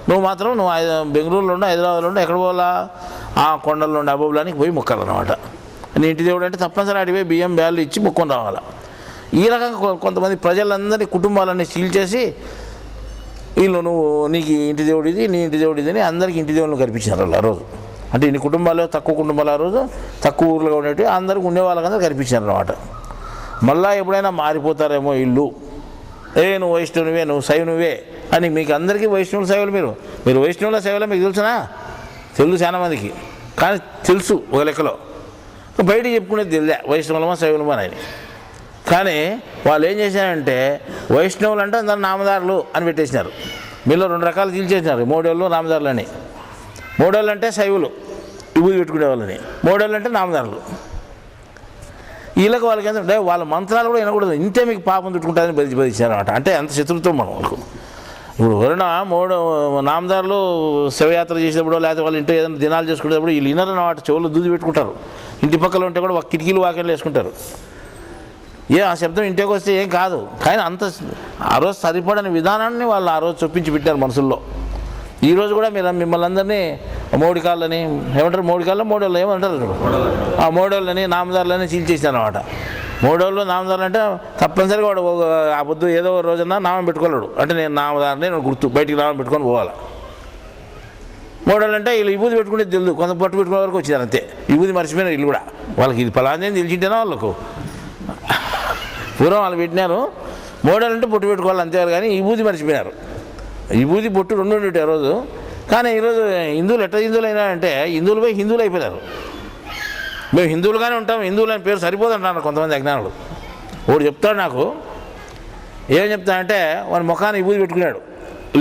నువ్వు మాత్రం నువ్వు బెంగళూరులో ఉండు, హైదరాబాద్లో ఉండు, ఎక్కడ పోవాలా ఆ కొండల్లో ఉండి అభోబులానికి పోయి మొక్కలు అనమాట. నీ ఇంటి దేవుడు అంటే తప్పనిసరి ఆడిపోయి బియ్యం బ్యాళ్ళు ఇచ్చి మొక్కుని రావాలా. ఈ రకంగా కొంతమంది ప్రజలందరినీ కుటుంబాలన్నీ సీల్ చేసి వీళ్ళు నీకు ఇంటి దేవుడు ఇది, నీ ఇంటి దేవుడు ఇది అని అందరికీ ఇంటి దేవుళ్ళని కనిపించారు వాళ్ళు ఆ రోజు. అంటే ఇన్ని కుటుంబాలు, తక్కువ కుటుంబాలు ఆ రోజు తక్కువ ఊర్లో ఉండేవి, అందరికి ఉండే వాళ్ళకందరూ కనిపించారు అన్నమాట. మళ్ళీ ఎప్పుడైనా మారిపోతారేమో ఇల్లు, నువ్వు వైష్ణవునివే, నువ్వు శైవునివే అని మీకు అందరికీ వైష్ణవులు శైవులు, మీరు వైష్ణవుల శైవులో మీకు తెలుసునా? తెలుసు చాలా మందికి, కానీ తెలుసు ఒక లెక్కలో. బయటికి చెప్పుకునేది తెలియదా వైష్ణవులమా శైవులమా అని. కానీ వాళ్ళు ఏం చేశారంటే వైష్ణవులు అంటే అందరు నామదారులు అని పెట్టేసినారు. మీలో 2 రకాలు తీల్చేసినారు, మోడోళ్ళు నామదారులు అని. మోడోళ్ళు అంటే శైవులు, విభూతి పెట్టుకునే వాళ్ళని, మూడోళ్ళు అంటే నామదారులు. వీళ్ళకి వాళ్ళకి ఏంటంటే వాళ్ళ మంత్రాలు కూడా వినకూడదు, ఇంతే మీకు పాపం చుట్టుకుంటారని బదిలిచ్చారన్నమాట. అంటే అంత శత్రుత్వం మనం వాళ్ళకు. ఇప్పుడు ఎవరైనా నామదారులు శివయాత్ర చేసేటప్పుడు లేకపోతే వాళ్ళ ఇంట్లో ఏదైనా దినాలు చేసుకునేటప్పుడు వీళ్ళు వినరన్నమాట, చెవులు దూది పెట్టుకుంటారు. ఇంటి పక్కల ఉంటే కూడా కిటికీలు వాకిళ్ళు వేసుకుంటారు. ఆ శబ్దం ఇంటికి వస్తే ఏం కాదు, కానీ అంత ఆ రోజు సరిపడని విధానాన్ని వాళ్ళు ఆ రోజు చొప్పించి పెట్టారు మనసుల్లో. ఈరోజు కూడా మీరు మిమ్మల్ని అందరినీ మోడికాళ్ళని ఏమంటారు, మోడోళ్ళు ఏమంటారు, ఆ మోడోళ్ళని నామదారులని చీల్చేసాను అనమాట. మోడోళ్ళు నామదారులు అంటే తప్పనిసరిగా వాడు ఆ పొద్దు ఏదో రోజున నామం పెట్టుకోలేడు, అంటే నేను నామదారిని నేను గుర్తు బయటికి నామం పెట్టుకొని పోవాలి. మోడోళ్ళు అంటే వీళ్ళు విభూతి పెట్టుకుంటే తెలుదు, కొంత పట్టు పెట్టుకునే వరకు వచ్చారు అంతే. విభూతి మర్చిపోయినారు వీళ్ళు కూడా, వాళ్ళకి ఇది ఫలాన్ని తెలిసింటేనా వాళ్ళకు పూర్వం వాళ్ళు పెట్టినారు. మోడోళ్ళు అంటే పొట్టు పెట్టుకోవాలి అంతేవారు, కానీ విభూతి మర్చిపోయినారు. విభూతి పొట్టు రెండు ఉండేవి ఆ రోజు. కానీ ఈరోజు హిందువులు హిందువులు అయినా అంటే హిందువులు పోయి హిందువులు అయిపోయినారు. మేము హిందువులుగానే ఉంటాం, హిందువులు అని పేరు సరిపోదంటున్నారు కొంతమంది అజ్ఞానులు. ఒకడు చెప్తాడు నాకు, ఏం చెప్తానంటే వాడి ముఖాన్ని విభూతి పెట్టుకున్నాడు,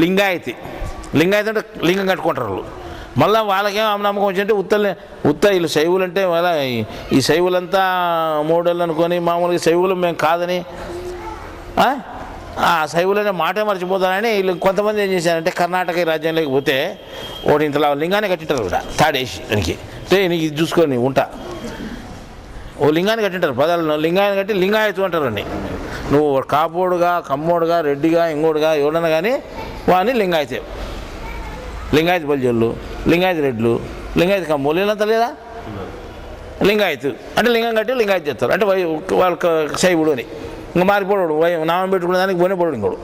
లింగాయతి అంటే లింగం కట్టుకుంటారు వాళ్ళు. మళ్ళీ వాళ్ళకేం నమ్మకం వచ్చిందంటే వీళ్ళు శైవులు అంటే మళ్ళీ ఈ శైవులంతా మూడోళ్ళు అనుకొని మామూలుగా శైవులు మేము కాదని ఆ శైవులనే మాటే మర్చిపోతానని వీళ్ళు కొంతమంది ఏం చేశారంటే కర్ణాటక రాజ్యంలోకి పోతే ఒకటి ఇంతలా లింగాన్ని కట్టింటారు కూడా తాడేసి దానికి, అంటే నీకు ఇది చూసుకొని ఉంటా ఓ లింగాన్ని కట్టింటారు, పదాలను లింగాన్ని కట్టి లింగాయతు అంటారు అండి. నువ్వు కాపోడుగా కమ్మోడుగా రెడ్డిగా ఇంకోడుగా ఎవడన్నా కానీ వాడిని లింగాయతు బలిజోళ్ళు, లింగాయతు రెడ్లు, లింగాయతు కమ్మోళ్ళు వీళ్ళంతా లేదా లింగాయతు అంటే లింగం కట్టి లింగాయతు చేస్తారు. అంటే వాళ్ళకి శైవుడు అని ఇంకా మారిపోడు, నామం పెట్టుకునే దానికి పోనే పోడు ఇంకోడు.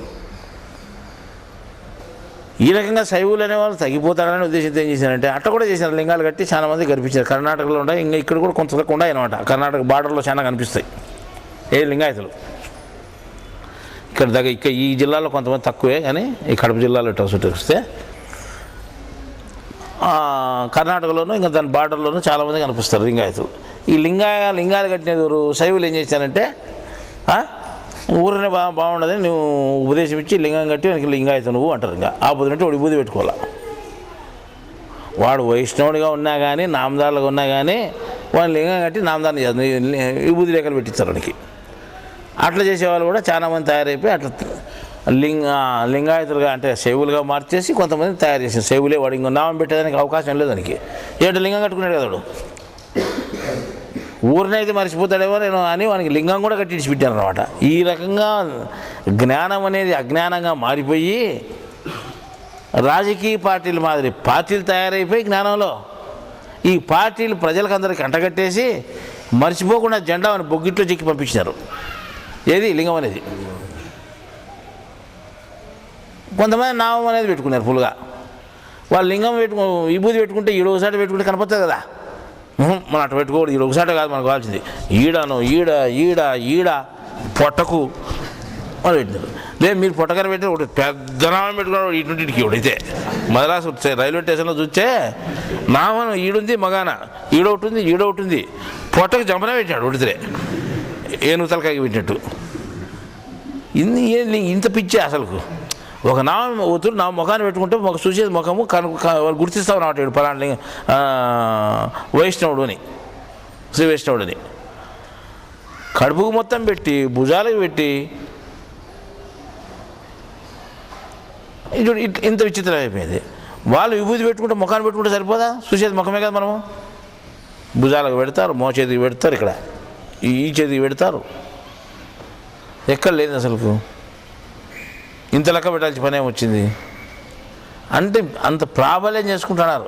ఈ రకంగా శైవులు అనేవాళ్ళు తగ్గిపోతారనే ఉద్దేశంతో ఏం చేశారంటే అట్లా కూడా చేశారు, లింగాలు కట్టి చాలా మంది కనిపించారు. కర్ణాటకలో ఉంటాయి, ఇంకా ఇక్కడ కూడా కొంత ఉన్నాయి అనమాట. కర్ణాటక బార్డర్లో చాలా కనిపిస్తాయి లింగాయతులు. ఇక్కడ ఈ జిల్లాలో కొంతమంది తక్కువే, కానీ ఈ కడప జిల్లాలో వస్తే కర్ణాటకలోనూ ఇంకా దాని బార్డర్లోనూ చాలామంది కనిపిస్తారు లింగాయతులు. ఈ లింగాలు కట్టినది ఎవరు శైవులు ఏం చేశారంటే ఊరిని బాగుండదని నువ్వు ఉపదేశం ఇచ్చి లింగం కట్టి వెనక లింగాయతు నువ్వు అంటారు. ఇంకా ఆ పొద్దునంటే వాడు విభూతి పెట్టుకోవాలి. వాడు వైష్ణవుడిగా ఉన్నా కానీ నామదారులుగా ఉన్నా కానీ వాడిని లింగం కట్టి నామదారిని చేస్తారు, విభూతి రేఖలు పెట్టిస్తారు వాడికి. అట్లా చేసేవాళ్ళు కూడా చాలామంది తయారైపోయి అట్లా లింగాయతులుగా అంటే శైవులుగా మార్చేసి కొంతమంది తయారు చేశారు. శైవులే వాడు ఇంకో నామం పెట్టేదానికి అవకాశం లేదు దానికి. ఏడు లింగం కట్టుకున్నాడు కదా వాడు, ఊరినైతే మర్చిపోతాడేమో నేను అని వానికి లింగం కూడా కట్టించి పెట్టాను అనమాట. ఈ రకంగా జ్ఞానం అనేది అజ్ఞానంగా మారిపోయి రాజకీయ పార్టీల మాదిరి పార్టీలు తయారైపోయి జ్ఞానంలో ఈ పార్టీలు ప్రజలకు అందరికీ అంటగట్టేసి మర్చిపోకుండా జెండాని బొగ్గిట్లో చెక్కి పంపించినారు. ఏది లింగం అనేది. కొంతమంది నామం అనేది పెట్టుకున్నారు ఫుల్గా. వాళ్ళు లింగం విభూతి పెట్టుకుంటే ఈడొకసారి పెట్టుకుంటే కనపడుతుంది కదా, మనం అట్లా పెట్టుకోకూడదు. ఈడ ఒకసారి కాదు మనకు కావాల్సింది, ఈడ పొట్టకు మనం పెట్టినారు. లేదు మీరు పొట్టకర పెట్టి ఒకటి పెద్ద నామం పెట్టుకున్నాడు ఇటుకి ఇవిడైతే మద్రాసు రైల్వే స్టేషన్లో చూస్తే నామం ఈడుంది మగాన ఈడొకటి ఉంది పొట్టకు జంపన పెట్టాడు ఉడితే ఏనుగు తలకాయకి పెట్టినట్టు. ఇంత పిచ్చే అసలుకు. ఒక నామం ఒత్తుడు నా ముఖాన్ని పెట్టుకుంటే ఒక చూసేది ముఖము గుర్తిస్తావు అన్నమాట. పలాంటి వైష్ణవుడు అని, శ్రీ వైష్ణవుడు అని కడుపుకు మొత్తం పెట్టి భుజాలకు పెట్టి ఇంత విచిత్రం అయిపోయింది. వాళ్ళు విభూతి పెట్టుకుంటే ముఖాన్ని పెట్టుకుంటే సరిపోదా? చూసేది ముఖమే కదా. మనము భుజాలకు పెడతారు, మోచేతికి పెడతారు, ఇక్కడ ఈ చేతికి పెడతారు. ఎక్కడ లేదు అసలుకు. ఇంత లెక్క పెట్టాల్సిన పని ఏమొచ్చింది అంటే అంత ప్రాబల్యం చేసుకుంటున్నారు.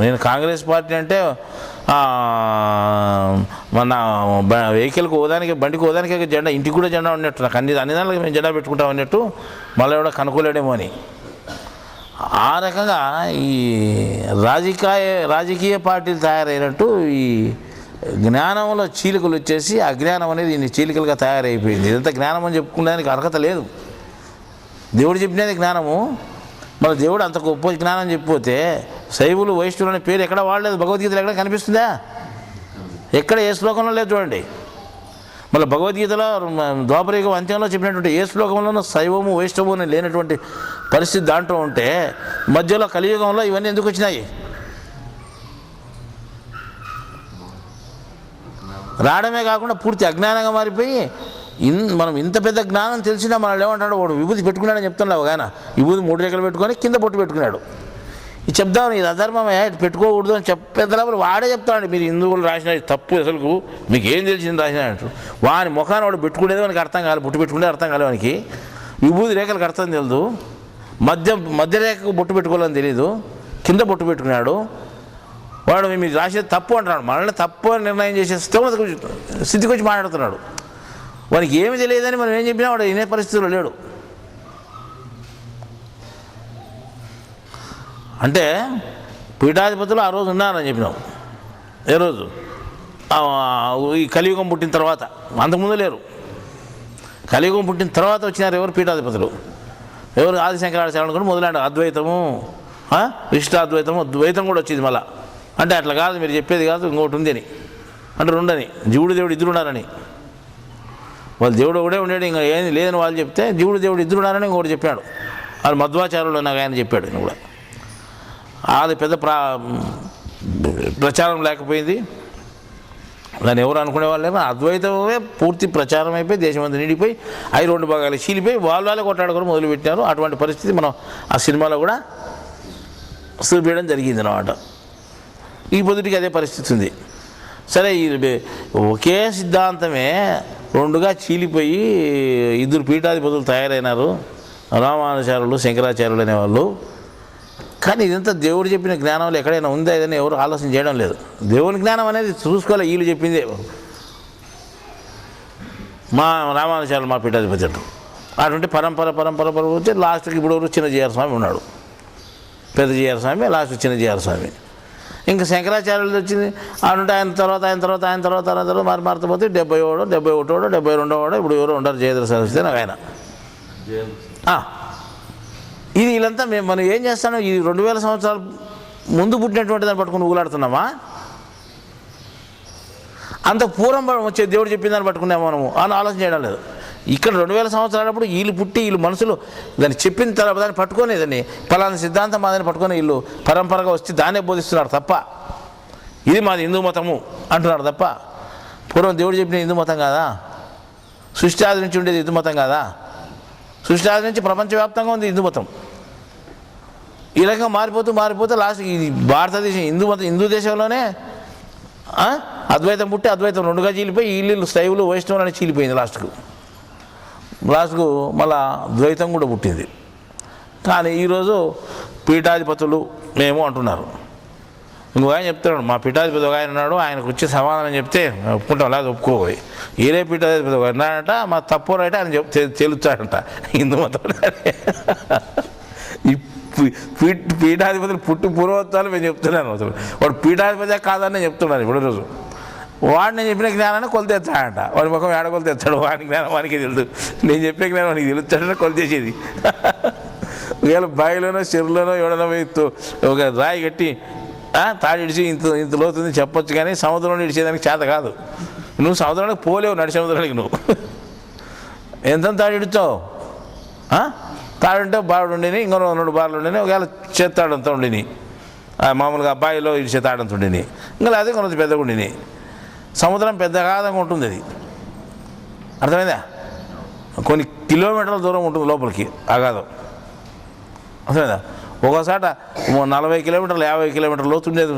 నేను కాంగ్రెస్ పార్టీ అంటే మన వెహికల్కి పోదానికి బండికి పోదానికి జెండా, ఇంటికి కూడా జెండా ఉన్నట్టు, నాకు అన్ని దానికి మేము జెండా పెట్టుకుంటాం అన్నట్టు మళ్ళీ కూడా కనుక్కోలేడేమో అని. ఆ రకంగా ఈ రాజకీయ పార్టీలు తయారైనట్టు ఈ జ్ఞానంలో చీలికలు వచ్చేసి అజ్ఞానం అనేది ఇన్ని చీలికలుగా తయారైపోయింది. ఇదంతా జ్ఞానం అని చెప్పుకోవడానికి అర్హత లేదు. దేవుడు చెప్పినది జ్ఞానము. మళ్ళీ దేవుడు అంత గొప్ప జ్ఞానం చెప్పిపోతే శైవులు వైష్ణవులు అనే పేరు ఎక్కడ వాడలేదు. భగవద్గీతలో ఎక్కడ కనిపిస్తుందా? ఎక్కడ ఏ శ్లోకంలో లేదు చూడండి. మళ్ళీ భగవద్గీతలో ద్వాపరయుగం అంత్యంలో చెప్పినటువంటి ఏ శ్లోకంలోనూ శైవము వైష్ణవము అని లేనటువంటి పరిస్థితి దాంట్లో ఉంటే మధ్యలో కలియుగంలో ఇవన్నీ ఎందుకు వచ్చినాయి? రావడమే కాకుండా పూర్తి అజ్ఞానంగా మారిపోయి మనం ఇంత పెద్ద జ్ఞానం తెలిసినా మనల్ని ఏమంటాడు, వాడు విభూతి పెట్టుకున్నాడని చెప్తున్నావు కానీ విభూతి 3 రేఖలు పెట్టుకొని కింద బొట్టు పెట్టుకున్నాడు. ఇది చెప్దాం, ఇది అధర్మమే, పెట్టుకోకూడదు అని చెప్పేంతలోపల వాడే చెప్తాడు, మీరు హిందువులు రాసిన తప్పు, అసలు మీకు ఏం తెలిసింది రాసినట్టు. వాని ముఖాన్ని వాడు పెట్టుకునేది వానికి అర్థం కాదు, బొట్టు పెట్టుకునేది అర్థం కాలేదు వానికి. విభూతి రేఖలకు అర్థం తెలియదు, మధ్య రేఖకు బొట్టు పెట్టుకోవాలని తెలియదు, కింద బొట్టు పెట్టుకున్నాడు. వాడు మీరు రాసేది తప్పు అంటున్నాడు, మనల్ని తప్పు అని నిర్ణయం చేసే స్థితికి వచ్చి మాట్లాడుతున్నాడు. వానికి ఏమి తెలియదని మనం ఏం చెప్పినా వాడు వినే పరిస్థితిలో లేడు. అంటే పీఠాధిపతులు ఆ రోజు ఉన్నారని చెప్పినాం. ఏ రోజు? ఈ కలియుగం పుట్టిన తర్వాత, అంతకుముందు లేరు. కలియుగం పుట్టిన తర్వాత వచ్చినారు ఎవరు? పీఠాధిపతులు. ఎవరు? ఆదిశంకరాచార్యులు కూడా మొదలైన అద్వైతము, ఇష్టాద్వైతము, ద్వైతం కూడా వచ్చింది మళ్ళా. అంటే అట్లా కాదు, మీరు చెప్పేది కాదు, ఇంకోటి ఉంది అని అంటే రెండని, జీవుడు దేవుడు ఇద్దరు ఉన్నారని. వాళ్ళు దేవుడు ఒకడే ఉండేది, ఇంకా ఏది లేదని వాళ్ళు చెప్తే జీవుడు దేవుడు ఇద్దరు ఉన్నారని ఇంకోటి చెప్పాడు. వాళ్ళు మధ్వాచార్యులు నాకు ఆయన చెప్పాడు. నేను కూడా అది పెద్ద ప్రచారం లేకపోయింది, దాన్ని ఎవరు అనుకునే వాళ్ళు లేక అద్వైతమే పూర్తి ప్రచారం అయిపోయి దేశమంతా నిండిపోయి 2 భాగాలు చీలిపోయి వాళ్ళే కొట్లాడుకొని మొదలుపెట్టారు. అటువంటి పరిస్థితి మనం ఆ సినిమాలో కూడా చూపించడం జరిగింది అన్నమాట. ఈ పొద్దుటికి అదే పరిస్థితి ఉంది. సరే, ఒకే సిద్ధాంతమే 2గా చీలిపోయి 2 పీఠాధిపతులు తయారైనారు, రామానుజాచార్యులు, శంకరాచార్యులు అనేవాళ్ళు. కానీ ఇదంతా దేవుడు చెప్పిన జ్ఞానంలో ఎక్కడైనా ఉందా ఏదైనా ఎవరు ఆలోచన చేయడం లేదు. దేవుని జ్ఞానం అనేది చూసుకోవాలి, వీళ్ళు చెప్పింది. మా రామానుజాచార్యులు మా పీఠాధిపతి అంటారు. అటువంటి పరంపర వచ్చి లాస్ట్కి ఇప్పుడు చిన్న జీఆర్ స్వామి ఉన్నాడు. పెద్ద జీఆర్ స్వామి, లాస్ట్ చిన్న జీఆర్ స్వామి. ఇంకా శంకరాచార్యులు వచ్చింది అంటే ఆయన తర్వాత మారుతపోతే 71, 72 ఇప్పుడు ఎవరు ఉంటారు, జయద్ర సరస్వతి నాకు ఆయన. ఇది వీళ్ళంతా మనం ఏం చేస్తాను, ఈ 2000 సంవత్సరాల ముందు పుట్టినటువంటి దాన్ని పట్టుకుని ఊగులాడుతున్నామా? అంత పూర్వం వచ్చే దేవుడు చెప్పిన దాన్ని పట్టుకున్నామా మనము అని ఆలోచన చేయడం లేదు. ఇక్కడ 2000 సంవత్సరాలప్పుడు వీళ్ళు పుట్టి వీళ్ళు మనుషులు దాన్ని చెప్పిన తర్వాత దాన్ని పట్టుకునేదాన్ని ఫలానా సిద్ధాంతం మాదని పట్టుకొని వీళ్ళు పరంపరగా వచ్చి దాన్నే బోధిస్తున్నారు తప్ప, ఇది మాది హిందూ మతము అంటున్నారు తప్ప, పూర్వం దేవుడు చెప్పిన హిందూ మతం కాదా? సృష్టి ఆది నుంచి ఉండేది హిందూ మతం కాదా? సృష్టి ఆది నుంచి ప్రపంచవ్యాప్తంగా ఉంది హిందూ మతం. ఈ రకంగా మారిపోతూ లాస్ట్ ఈ భారతదేశం హిందూ దేశంలోనే అద్వైతం పుట్టి అద్వైతం 2గా చీలిపోయి వీళ్ళు శైవులు వైష్ణవులు అని చీలిపోయింది. లాస్ట్కు మళ్ళా ద్వైతం కూడా పుట్టింది. కానీ ఈరోజు పీఠాధిపతులు మేము అంటున్నారు. ఇంకో ఆయన చెప్తున్నాడు, మా పీఠాధిపతి ఒక ఆయన ఉన్నాడు, ఆయనకు వచ్చి సమాధానం చెప్తే ఒప్పుకుంటాం, లేదా ఒప్పుకోబోయి ఏరే పీఠాధిపతి ఒక అన్నాడంట, మా తప్పు రైట్ ఆయన తెలుస్తాడంట హిందూ మతం. ఈ పీఠాధిపతులు పుట్టి పూర్వోత్తాలు మేము చెప్తున్నాను. అసలు వాడు పీఠాధిపతి కాదని నేను చెప్తున్నాను ఇప్పుడు రోజు. వాడు నేను చెప్పిన జ్ఞానాన్ని కొలితేస్తాడంట, వాడి ముఖం ఏడ కొలితేస్తాడు, వాడి జ్ఞానం వానికి తెలుసు, నేను చెప్పే జ్ఞానం వానికి తెలుస్తాడని కొలితేసేది. ఒకవేళ బావిలోనో చెరువులోనో ఎవడనో ఒక రాయి కట్టి తాడి ఇడిచి ఇంత లోతుంది చెప్పొచ్చు, కానీ సముద్రంలో ఇడిచేదానికి చేత కాదు. నువ్వు సముద్రానికి పోలేవు, నడి సముద్రానికి నువ్వు ఎంత తాడి ఇడుచావు? తాడుంటే బాడు ఉండేని, ఇంకో 2 బార్లు ఉండేని, ఒకవేళ చేత్తాడంతా ఉండేని, మామూలుగా అబ్బాయిలో ఇడిచే తాడంత ఉండేని, ఇంకా అదే కొంత పెద్దగా ఉండేని. సముద్రం పెద్ద కాదంగా ఉంటుంది, అది అర్థమైందా? కొన్ని కిలోమీటర్ల దూరం ఉంటుంది లోపలికి అగాధం, అర్థమైందా? ఒక్కోసాట 40 కిలోమీటర్లు 50 కిలోమీటర్ల లోతుండేది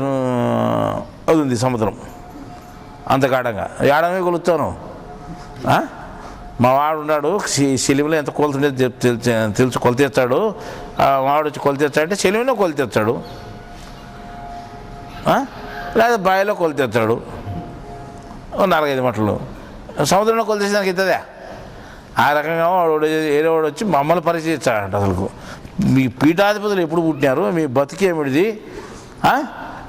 అది ఉంది సముద్రం, అంత గాఢంగా. ఏడమే కొలుస్తాను. మా వాడు ఉన్నాడు సెలిమిలో ఎంత కొలుతుండేది తెలుసు, కొలితేస్తాడు. వాడు వచ్చి కొలితేస్తాడంటే సెలిమిలో కొలితేస్తాడు, లేదా బావిలో కొలితేస్తాడు 4-5 మటలు. సముద్రంలో కొలితేసేదానికి ఇస్తుందా? ఆ రకంగా వాడు ఏదో వాడు వచ్చి మమ్మల్ని పరిచయిస్తాడంట. అసలు మీ పీఠాధిపతులు ఎప్పుడు పుట్టినారు, మీ బతికేమిడిది,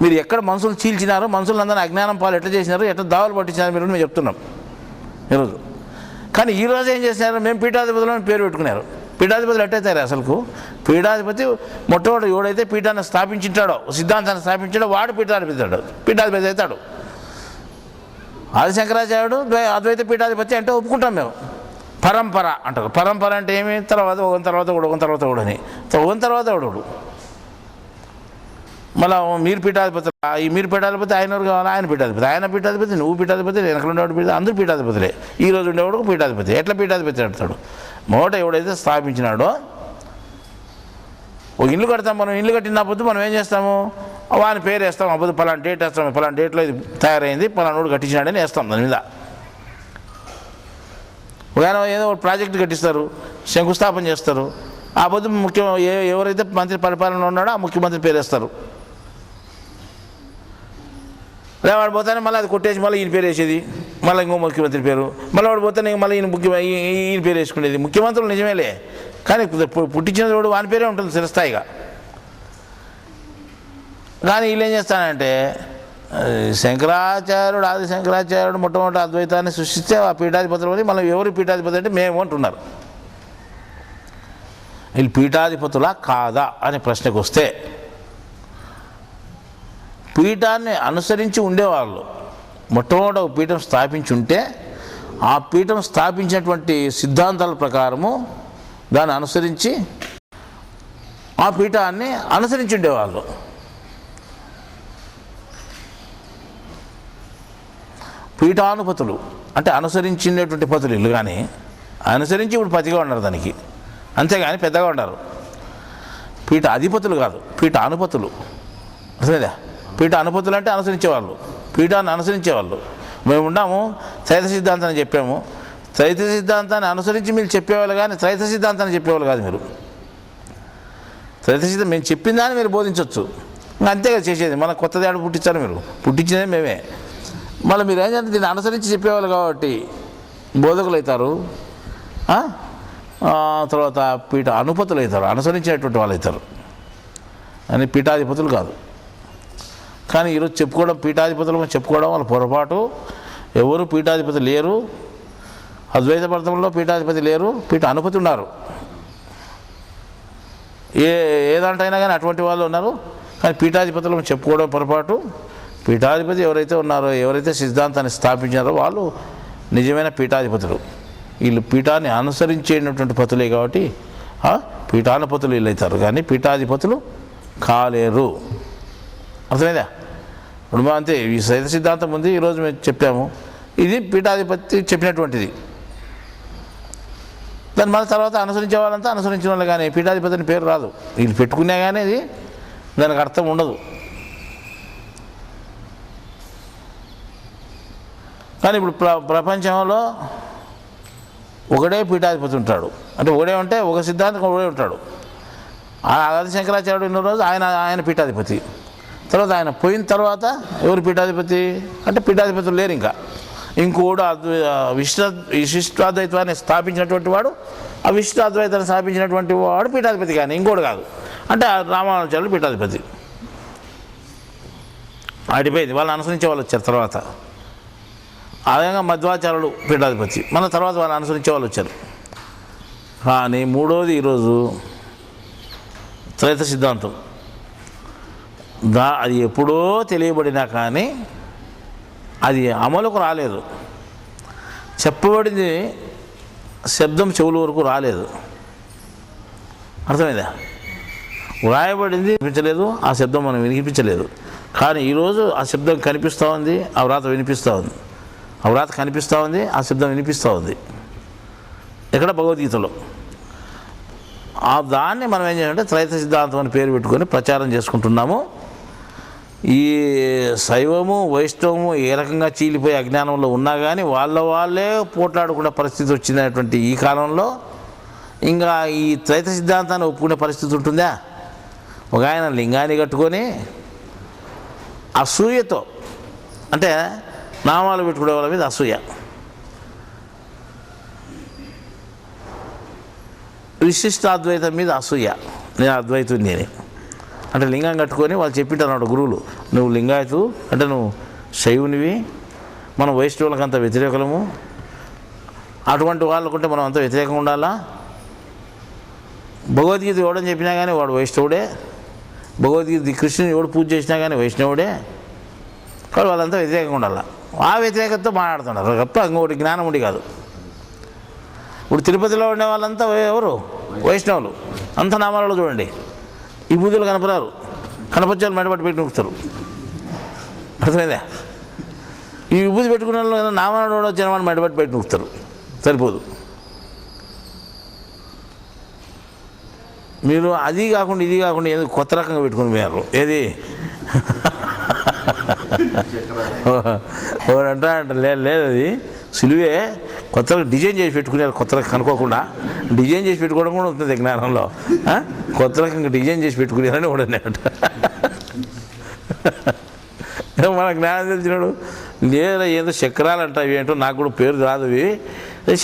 మీరు ఎక్కడ మనుషులు చీల్చినారు, మనుషులందరినీ అజ్ఞానం పాలు ఎట్లా చేసినారు, ఎట్లా దావలు పట్టించినారు మీరు మేము చెప్తున్నాం ఈరోజు. కానీ ఈరోజు ఏం చేసినారు, మేము పీఠాధిపతులను పేరు పెట్టుకున్నారు. పీఠాధిపతులు ఎట్టయితారు? అసలుకు పీఠాధిపతి మొట్టమొదటి ఎవడైతే పీఠాన్ని స్థాపించాడో, సిద్ధాంతాన్ని స్థాపించాడో వాడు పీఠాధిపతి అవుతాడు. ఆదిశంకరాచార్యుడు అద్వైత పీఠాధిపతి అంటే ఒప్పుకుంటాం మేము. పరంపర అంటారు. పరంపర అంటే ఏమి? తర్వాత ఒకని తర్వాత ఒకడు, ఒకని తర్వాత ఒకడు అని, ఒకని తర్వాత ఒకడు. మళ్ళీ మీరు పీఠాధిపతి, ఈ మీరు పీఠాధిపతి, ఆయన ఎవరు కావాలి, ఆయన పీఠాధిపతి, ఆయన పీఠాధిపతి, నువ్వు పీఠాధిపతి, వెనకలు ఉండేవాడు పీఠాధిపతి, అందరూ పీఠాధిపతులే. ఈరోజు ఉండేవాడు పీఠాధిపతి. ఎట్లా పీఠాధిపతి అంటాడు? మొదట ఎవడైతే స్థాపించినాడో, ఒక ఇల్లు కడతాం మనం, ఇల్లు కట్టినప్పుడు మనం ఏం చేస్తాము, వాని పేరు వేస్తాం, అప్పుడు పలానా డేట్ వేస్తాం, పలానా డేట్లో ఇది తయారైంది, పలానోడు కట్టించినాడని వేస్తాం దాని మీద. ఒకవేళ ఏదో ఒక ప్రాజెక్టు కట్టిస్తారు, శంకుస్థాపన చేస్తారు, ఆ పొద్దు ఎవరైతే మంత్రి పరిపాలన ఉన్నాడో ఆ ముఖ్యమంత్రి పేరు వేస్తారు. లేదా వాడు పోతానే మళ్ళీ అది కొట్టేసి మళ్ళీ ఈయన పేరు వేసేది, మళ్ళీ ఇంకో ముఖ్యమంత్రి పేరు, మళ్ళీ వాడు పోతానే మళ్ళీ ఈయన పేరు వేసుకునేది. ముఖ్యమంత్రులు నిజమేలే, కానీ పుట్టించిన వాడు వాని పేరే ఉంటుంది చిరస్థాయిగా. కానీ వీళ్ళు ఏం చేస్తానంటే, శంకరాచార్యుడు, ఆది శంకరాచార్యుడు మొట్టమొదటి అద్వైతాన్ని సృష్టిస్తే ఆ పీఠాధిపతులు అని మళ్ళీ ఎవరు పీఠాధిపతి అంటే మేము అంటున్నారు. వీళ్ళు పీఠాధిపతులా కాదా అనే ప్రశ్నకు వస్తే, పీఠాన్ని అనుసరించి ఉండేవాళ్ళు మొట్టమొదటి ఒక పీఠం స్థాపించి ఉంటే ఆ పీఠం స్థాపించినటువంటి సిద్ధాంతాల ప్రకారము దాన్ని అనుసరించి ఆ పీఠాన్ని అనుసరించి ఉండేవాళ్ళు. పీఠానుపతులు అంటే అనుసరించినటువంటి పతులు ఇల్లు, కానీ అనుసరించి ఇప్పుడు పతిగా ఉన్నారు దానికి, అంతేగాని పెద్దగా ఉన్నారు. పీఠ అధిపతులు కాదు, పీఠ అనుపతులు. అర్థమైందా? పీఠ అనుపతులు అంటే అనుసరించేవాళ్ళు, పీఠాన్ని అనుసరించేవాళ్ళు. మేము ఉన్నాము, త్రైత సిద్ధాంతాన్ని చెప్పాము, త్రైత సిద్ధాంతాన్ని అనుసరించి మీరు చెప్పేవాళ్ళు, కానీ త్రైత సిద్ధాంతాన్ని చెప్పేవాళ్ళు కాదు మీరు. త్రైత సిద్ధాంతం మేము చెప్పిన దాన్ని మీరు బోధించవచ్చు, ఇంకా అంతేగా చేసేది. మళ్ళీ కొత్తది ఆడ పుట్టించారు, మీరు పుట్టించినది మేమే. మళ్ళీ మీరు ఏం చేస్తే దీన్ని అనుసరించి చెప్పేవాళ్ళు కాబట్టి బోధకులు అవుతారు, తర్వాత పీఠ అనుపతులు అవుతారు, అనుసరించేటువంటి వాళ్ళు అవుతారు, అని పీఠాధిపతులు కాదు. కానీ ఈరోజు చెప్పుకోవడం పీఠాధిపతులు చెప్పుకోవడం వాళ్ళ పొరపాటు. ఎవరు పీఠాధిపతి లేరు, అద్వైత పర్థంలో పీఠాధిపతి లేరు, పీఠ అనుపతి ఉన్నారు. ఏదంటైనా కానీ అటువంటి వాళ్ళు ఉన్నారు, కానీ పీఠాధిపతులు చెప్పుకోవడం పొరపాటు. పీఠాధిపతి ఎవరైతే ఉన్నారో, ఎవరైతే సిద్ధాంతాన్ని స్థాపించారో వాళ్ళు నిజమైన పీఠాధిపతులు. వీళ్ళు పీఠాన్ని అనుసరించేటటువంటి పతులే కాబట్టి పీఠానుపతులు వీళ్ళు అవుతారు, కానీ పీఠాధిపతులు కాలేరు. అర్థమైందా? ఇప్పుడు మా అంతే, ఈ శైవ సిద్ధాంతం ఉంది, ఈరోజు మేము చెప్పాము, ఇది పీఠాధిపతి చెప్పినటువంటిది. దాని మళ్ళీ తర్వాత అనుసరించే వాళ్ళంతా అనుసరించిన వాళ్ళు, కానీ పీఠాధిపతి అని పేరు రాదు. వీళ్ళు పెట్టుకున్నా కానీ అది దానికి అర్థం ఉండదు. కానీ ఇప్పుడు ప్రపంచంలో ఒకడే పీఠాధిపతి ఉంటాడు. అంటే ఒకడే ఉంటే ఒక సిద్ధాంతం ఒకడే ఉంటాడు. ఆది శంకరాచార్యుడు ఉన్న రోజు ఆయన పీఠాధిపతి. తర్వాత ఆయన పోయిన తర్వాత ఎవరు పీఠాధిపతి అంటే పీఠాధిపతులు లేరు. ఇంకా ఇంకోడు విశిష్టాద్వైతాన్ని స్థాపించినటువంటి వాడు, ఆ విశిష్టాద్వైతాన్ని స్థాపించినటువంటి వాడు పీఠాధిపతి, కానీ ఇంకోడు కాదు. అంటే రామానుజాచార్యులు పీఠాధిపతి ఆడిపోయింది. వాళ్ళని అనుసరించే వాళ్ళు వచ్చారు తర్వాత. ఆ విధంగా మధ్వాచార్యులు పీఠాధిపతి, మన తర్వాత వాళ్ళని అనుసరించే వాళ్ళు వచ్చారు. కానీ మూడోది ఈరోజు త్రైత సిద్ధాంతం. అది ఎప్పుడో తెలియబడినా కానీ అది అమలుకు రాలేదు. చెప్పబడింది శబ్దం చెవుల వరకు రాలేదు. అర్థమైందా? వ్రాయబడింది వినిపించలేదు, ఆ శబ్దం మనం వినిపించలేదు. కానీ ఈరోజు ఆ శబ్దం కనిపిస్తూ ఉంది, ఆ వ్రాత వినిపిస్తూ ఉంది. ఆ వ్రాత కనిపిస్తూ ఉంది, ఆ శబ్దం వినిపిస్తూ ఉంది. ఇక్కడ భగవద్గీతలో దాన్ని మనం ఏం చేయాలంటే త్రైత సిద్ధాంతం అని పేరు పెట్టుకొని ప్రచారం చేసుకుంటున్నాము. ఈ శైవము వైష్ణవము ఏ రకంగా చీలిపోయి అజ్ఞానంలో ఉన్నా కానీ వాళ్ళే పోట్లాడుకునే పరిస్థితి వచ్చినటువంటి ఈ కాలంలో ఇంకా ఈ త్రైత సిద్ధాంతాన్ని ఒప్పుకునే పరిస్థితి ఉంటుందా? ఒక ఆయన లింగాన్ని కట్టుకొని అసూయతో, అంటే నామాలు పెట్టుకునే వాళ్ళ మీద అసూయ, విశిష్టాద్వైతం మీద అసూయ, నేను అద్వైతుని నేనే అంటే లింగం కట్టుకొని వాళ్ళు చెప్పింటారు గురువులు, నువ్వు లింగాయతు అంటే నువ్వు శైవునివి, మనం వైష్ణవులకు అంత వ్యతిరేకలము, అటువంటి వాళ్ళకుంటే మనం అంత వ్యతిరేకంగా ఉండాలా. భగవద్గీత ఎవడని చెప్పినా కానీ వాడు వైష్ణవుడే, భగవద్గీత కృష్ణుని ఎవడు పూజ చేసినా కానీ వైష్ణవుడే. కాబట్టి వాళ్ళంతా వ్యతిరేకంగా ఉండాలి. ఆ వ్యతిరేకతతో మాట్లాడుతున్నారు తప్ప ఇంకోటి జ్ఞానం ఉండి కాదు. ఇప్పుడు తిరుపతిలో ఉండే వాళ్ళంతా ఎవరు? వైష్ణవులు. అంత నామాలలో చూడండి ఈ బూదులు కనపరారు. కనపచ్చాలు మెడబట్టి పెట్టి నొక్కుతారు. అర్థమైందా? ఈ విభూతి పెట్టుకునే వాళ్ళు ఏదో నామనాడు వచ్చిన మెడబట్టి పెట్టి నొక్కుతారు. సరిపోదు. మీరు అది కాకుండా ఇది కాకుండా ఏదో కొత్త రకంగా పెట్టుకుని పోయారు. ఏది అంటా లేదు, అది సిలువే కొత్తగా డిజైన్ చేసి పెట్టుకున్నారు. కొత్త రకం కనుక్కోకుండా డిజైన్ చేసి పెట్టుకోవడం కూడా ఉంటుంది జ్ఞానంలో. కొత్త రకంగా డిజైన్ చేసి పెట్టుకున్నారని కూడా అన్నమాట. మన జ్ఞానం తెలిసినాడు లేదా ఏదో చక్రాలు అంట, ఇవి ఏంటో నాకు కూడా పేరు రాదు. ఇవి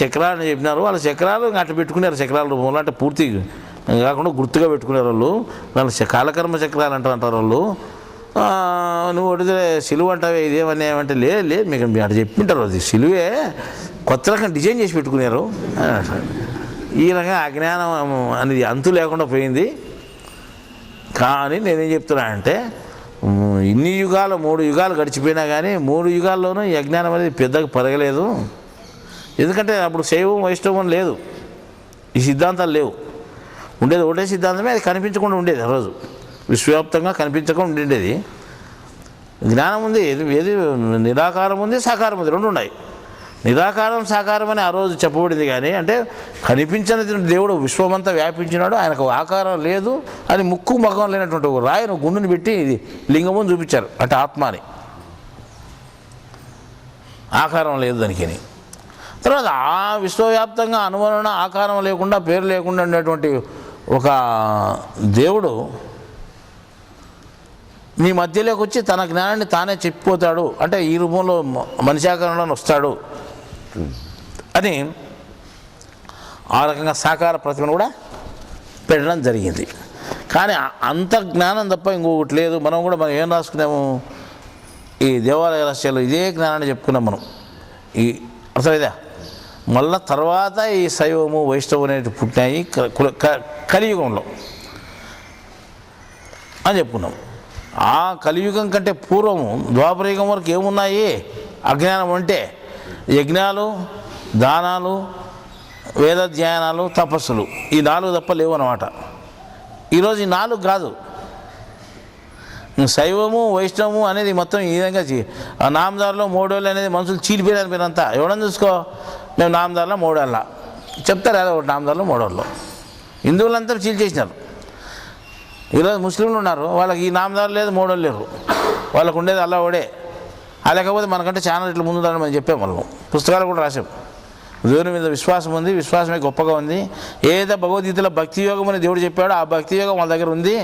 చక్రాలు అని చెప్పినారు. వాళ్ళ చక్రాలు అట్లా పెట్టుకున్నారు. చక్రాల రూపంలో అంటే పూర్తి కాకుండా గుర్తుగా పెట్టుకున్నారు వాళ్ళు. వాళ్ళ కాలకర్మ చక్రాలు అంటారు వాళ్ళు. నువ్వు అడిగితే సిలువ అంటావే ఇదేమన్నా ఏమంటే లేదు మీకు అటు చెప్పింటారు. అది సిలువే కొత్త రకం డిజైన్ చేసి పెట్టుకున్నారు. ఈ రకంగా అజ్ఞానం అనేది అంతు లేకుండా పోయింది. కానీ నేనేం చెప్తున్నా అంటే ఇన్ని యుగాలు 3 యుగాలు గడిచిపోయినా కానీ 3 యుగాల్లోనూ ఈ అజ్ఞానం అనేది పెద్దగా పెరగలేదు. ఎందుకంటే అప్పుడు శైవం వైష్ణవం లేదు, ఈ సిద్ధాంతాలు లేవు. ఉండేది ఒకటే సిద్ధాంతమే, అది కనిపించకుండా ఉండేది. ఆ రోజు విశ్వవ్యాప్తంగా కనిపించకుండా ఉండేది. జ్ఞానం ఉంది, ఏది నిరాకారం ఉంది, సాకారం ఉంది, 2 ఉన్నాయి. నిరాకారం సాకారం అని ఆ రోజు చెప్పబడింది. కానీ అంటే కనిపించని దేవుడు విశ్వమంతా వ్యాపించినాడు, ఆయనకు ఆకారం లేదు అని ముక్కు ముఖం లేనటువంటి ఒక రాయిని గుండుని పెట్టి ఇది లింగముని చూపించారు. అంటే ఆత్మని ఆకారం లేదు దానికి. తర్వాత ఆ విశ్వవ్యాప్తంగా అనువరణ ఆకారం లేకుండా పేరు లేకుండా ఉండేటువంటి ఒక దేవుడు మీ మధ్యలోకి వచ్చి తన జ్ఞానాన్ని తానే చెప్పిపోతాడు. అంటే ఈ రూపంలో మనిషి ఆకారంలో వస్తాడు అని ఆ రకంగా సాకార ప్రతిమను కూడా పెట్టడం జరిగింది. కానీ అంత జ్ఞానం తప్ప ఇంకొకటి లేదు. మనం ఏం రాసుకున్నాము, ఈ దేవాలయ రహస్యాలు ఇదే జ్ఞానాన్ని చెప్పుకున్నాం మనం. ఈ అర్థమైందా? మళ్ళా తర్వాత ఈ శైవము వైష్ణవం అనేవి పుట్టినాయి కలియుగంలో అని చెప్పుకున్నాం. ఆ కలియుగం కంటే పూర్వము ద్వాపరయుగం వరకు ఏమున్నాయి? అజ్ఞానం అంటే యజ్ఞాలు, దానాలు, వేదాధ్యయనాలు, తపస్సులు, ఈ 4 తప్ప లేవు అన్నమాట. ఈరోజు ఈ 4 కాదు. శైవము వైష్ణవము అనేది మొత్తం ఈ విధంగా నామదారులో 3 ఏళ్ళు అనేది మనుషులు చీలిపోయారు. మీరంతా ఎవడని చూసుకో, మేము నామదారులో 3 ఏళ్ళ చెప్తారు, అదే ఒకటి నామదారులో 3 ఏళ్ళు. హిందువులంతా చీల్చేసినారు. ఈరోజు ముస్లింలు ఉన్నారు, వాళ్ళకి ఈ నామదారు లేదు, 3 ఏళ్ళు లేరు. వాళ్ళకు ఉండేది అల్లా ఒకడే. లేకపోతే మనకంటే చాలా ఇట్లా ముందుందని మనం చెప్పాం. మనం పుస్తకాలు కూడా రాసాం. దేవుని మీద విశ్వాసం ఉంది, విశ్వాసమే గొప్పగా ఉంది. ఏదైతే భగవద్గీతలో భక్తి యోగం అని దేవుడు చెప్పాడో ఆ భక్తి యోగం మన దగ్గర ఉంది.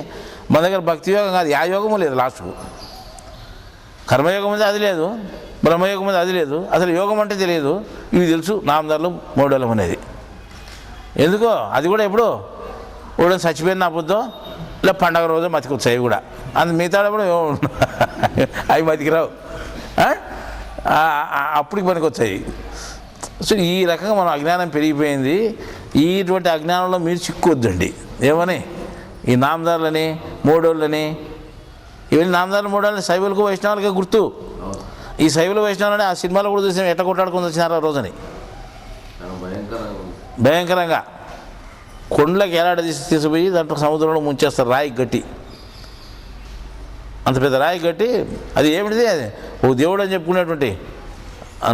మన దగ్గర భక్తి యోగం కాదు, యా యోగము లేదు. లాస్ట్కు కర్మయోగం ఉంది, అది లేదు. బ్రహ్మయోగం ఉంది, అది లేదు. అసలు యోగం అంటే తెలియదు. ఇవి తెలుసు, నామదారులు 3 ఏళ్ళం అనేది. ఎందుకో అది కూడా ఎప్పుడు కూడా చచ్చిపోయిన పొద్దు ఇలా పండగ రోజు మతికొచ్చు. అవి కూడా అంత మిగతా కూడా అవి మతికిరావు, అప్పటికి పనికొచ్చాయి. సో ఈ రకంగా మనం అజ్ఞానం పెరిగిపోయింది. ఇటువంటి అజ్ఞానంలో మీరు చిక్కొద్దండి. ఏమని ఈ నామదారులని 3 ఏళ్ళని ఇవన్నీ నామదారులు 3 ఏళ్ళని శైవులకు వైష్ణవులకే గుర్తు. ఈ శైవులు వైష్ణవులని ఆ సినిమాలో కూడా చూసాం, ఎట్లా కొట్టాడుకొని వచ్చినారు ఆ రోజుని. భయంకరంగా కొండలకు ఎలాడ తీసుకుపోయి దాంట్లో సముద్రంలో ముంచేస్తారు. రాయి గట్టి, అంత పెద్ద రాయి కట్టి, అది ఏమిటిది, అది ఓ దేవుడు అని చెప్పుకునేటువంటి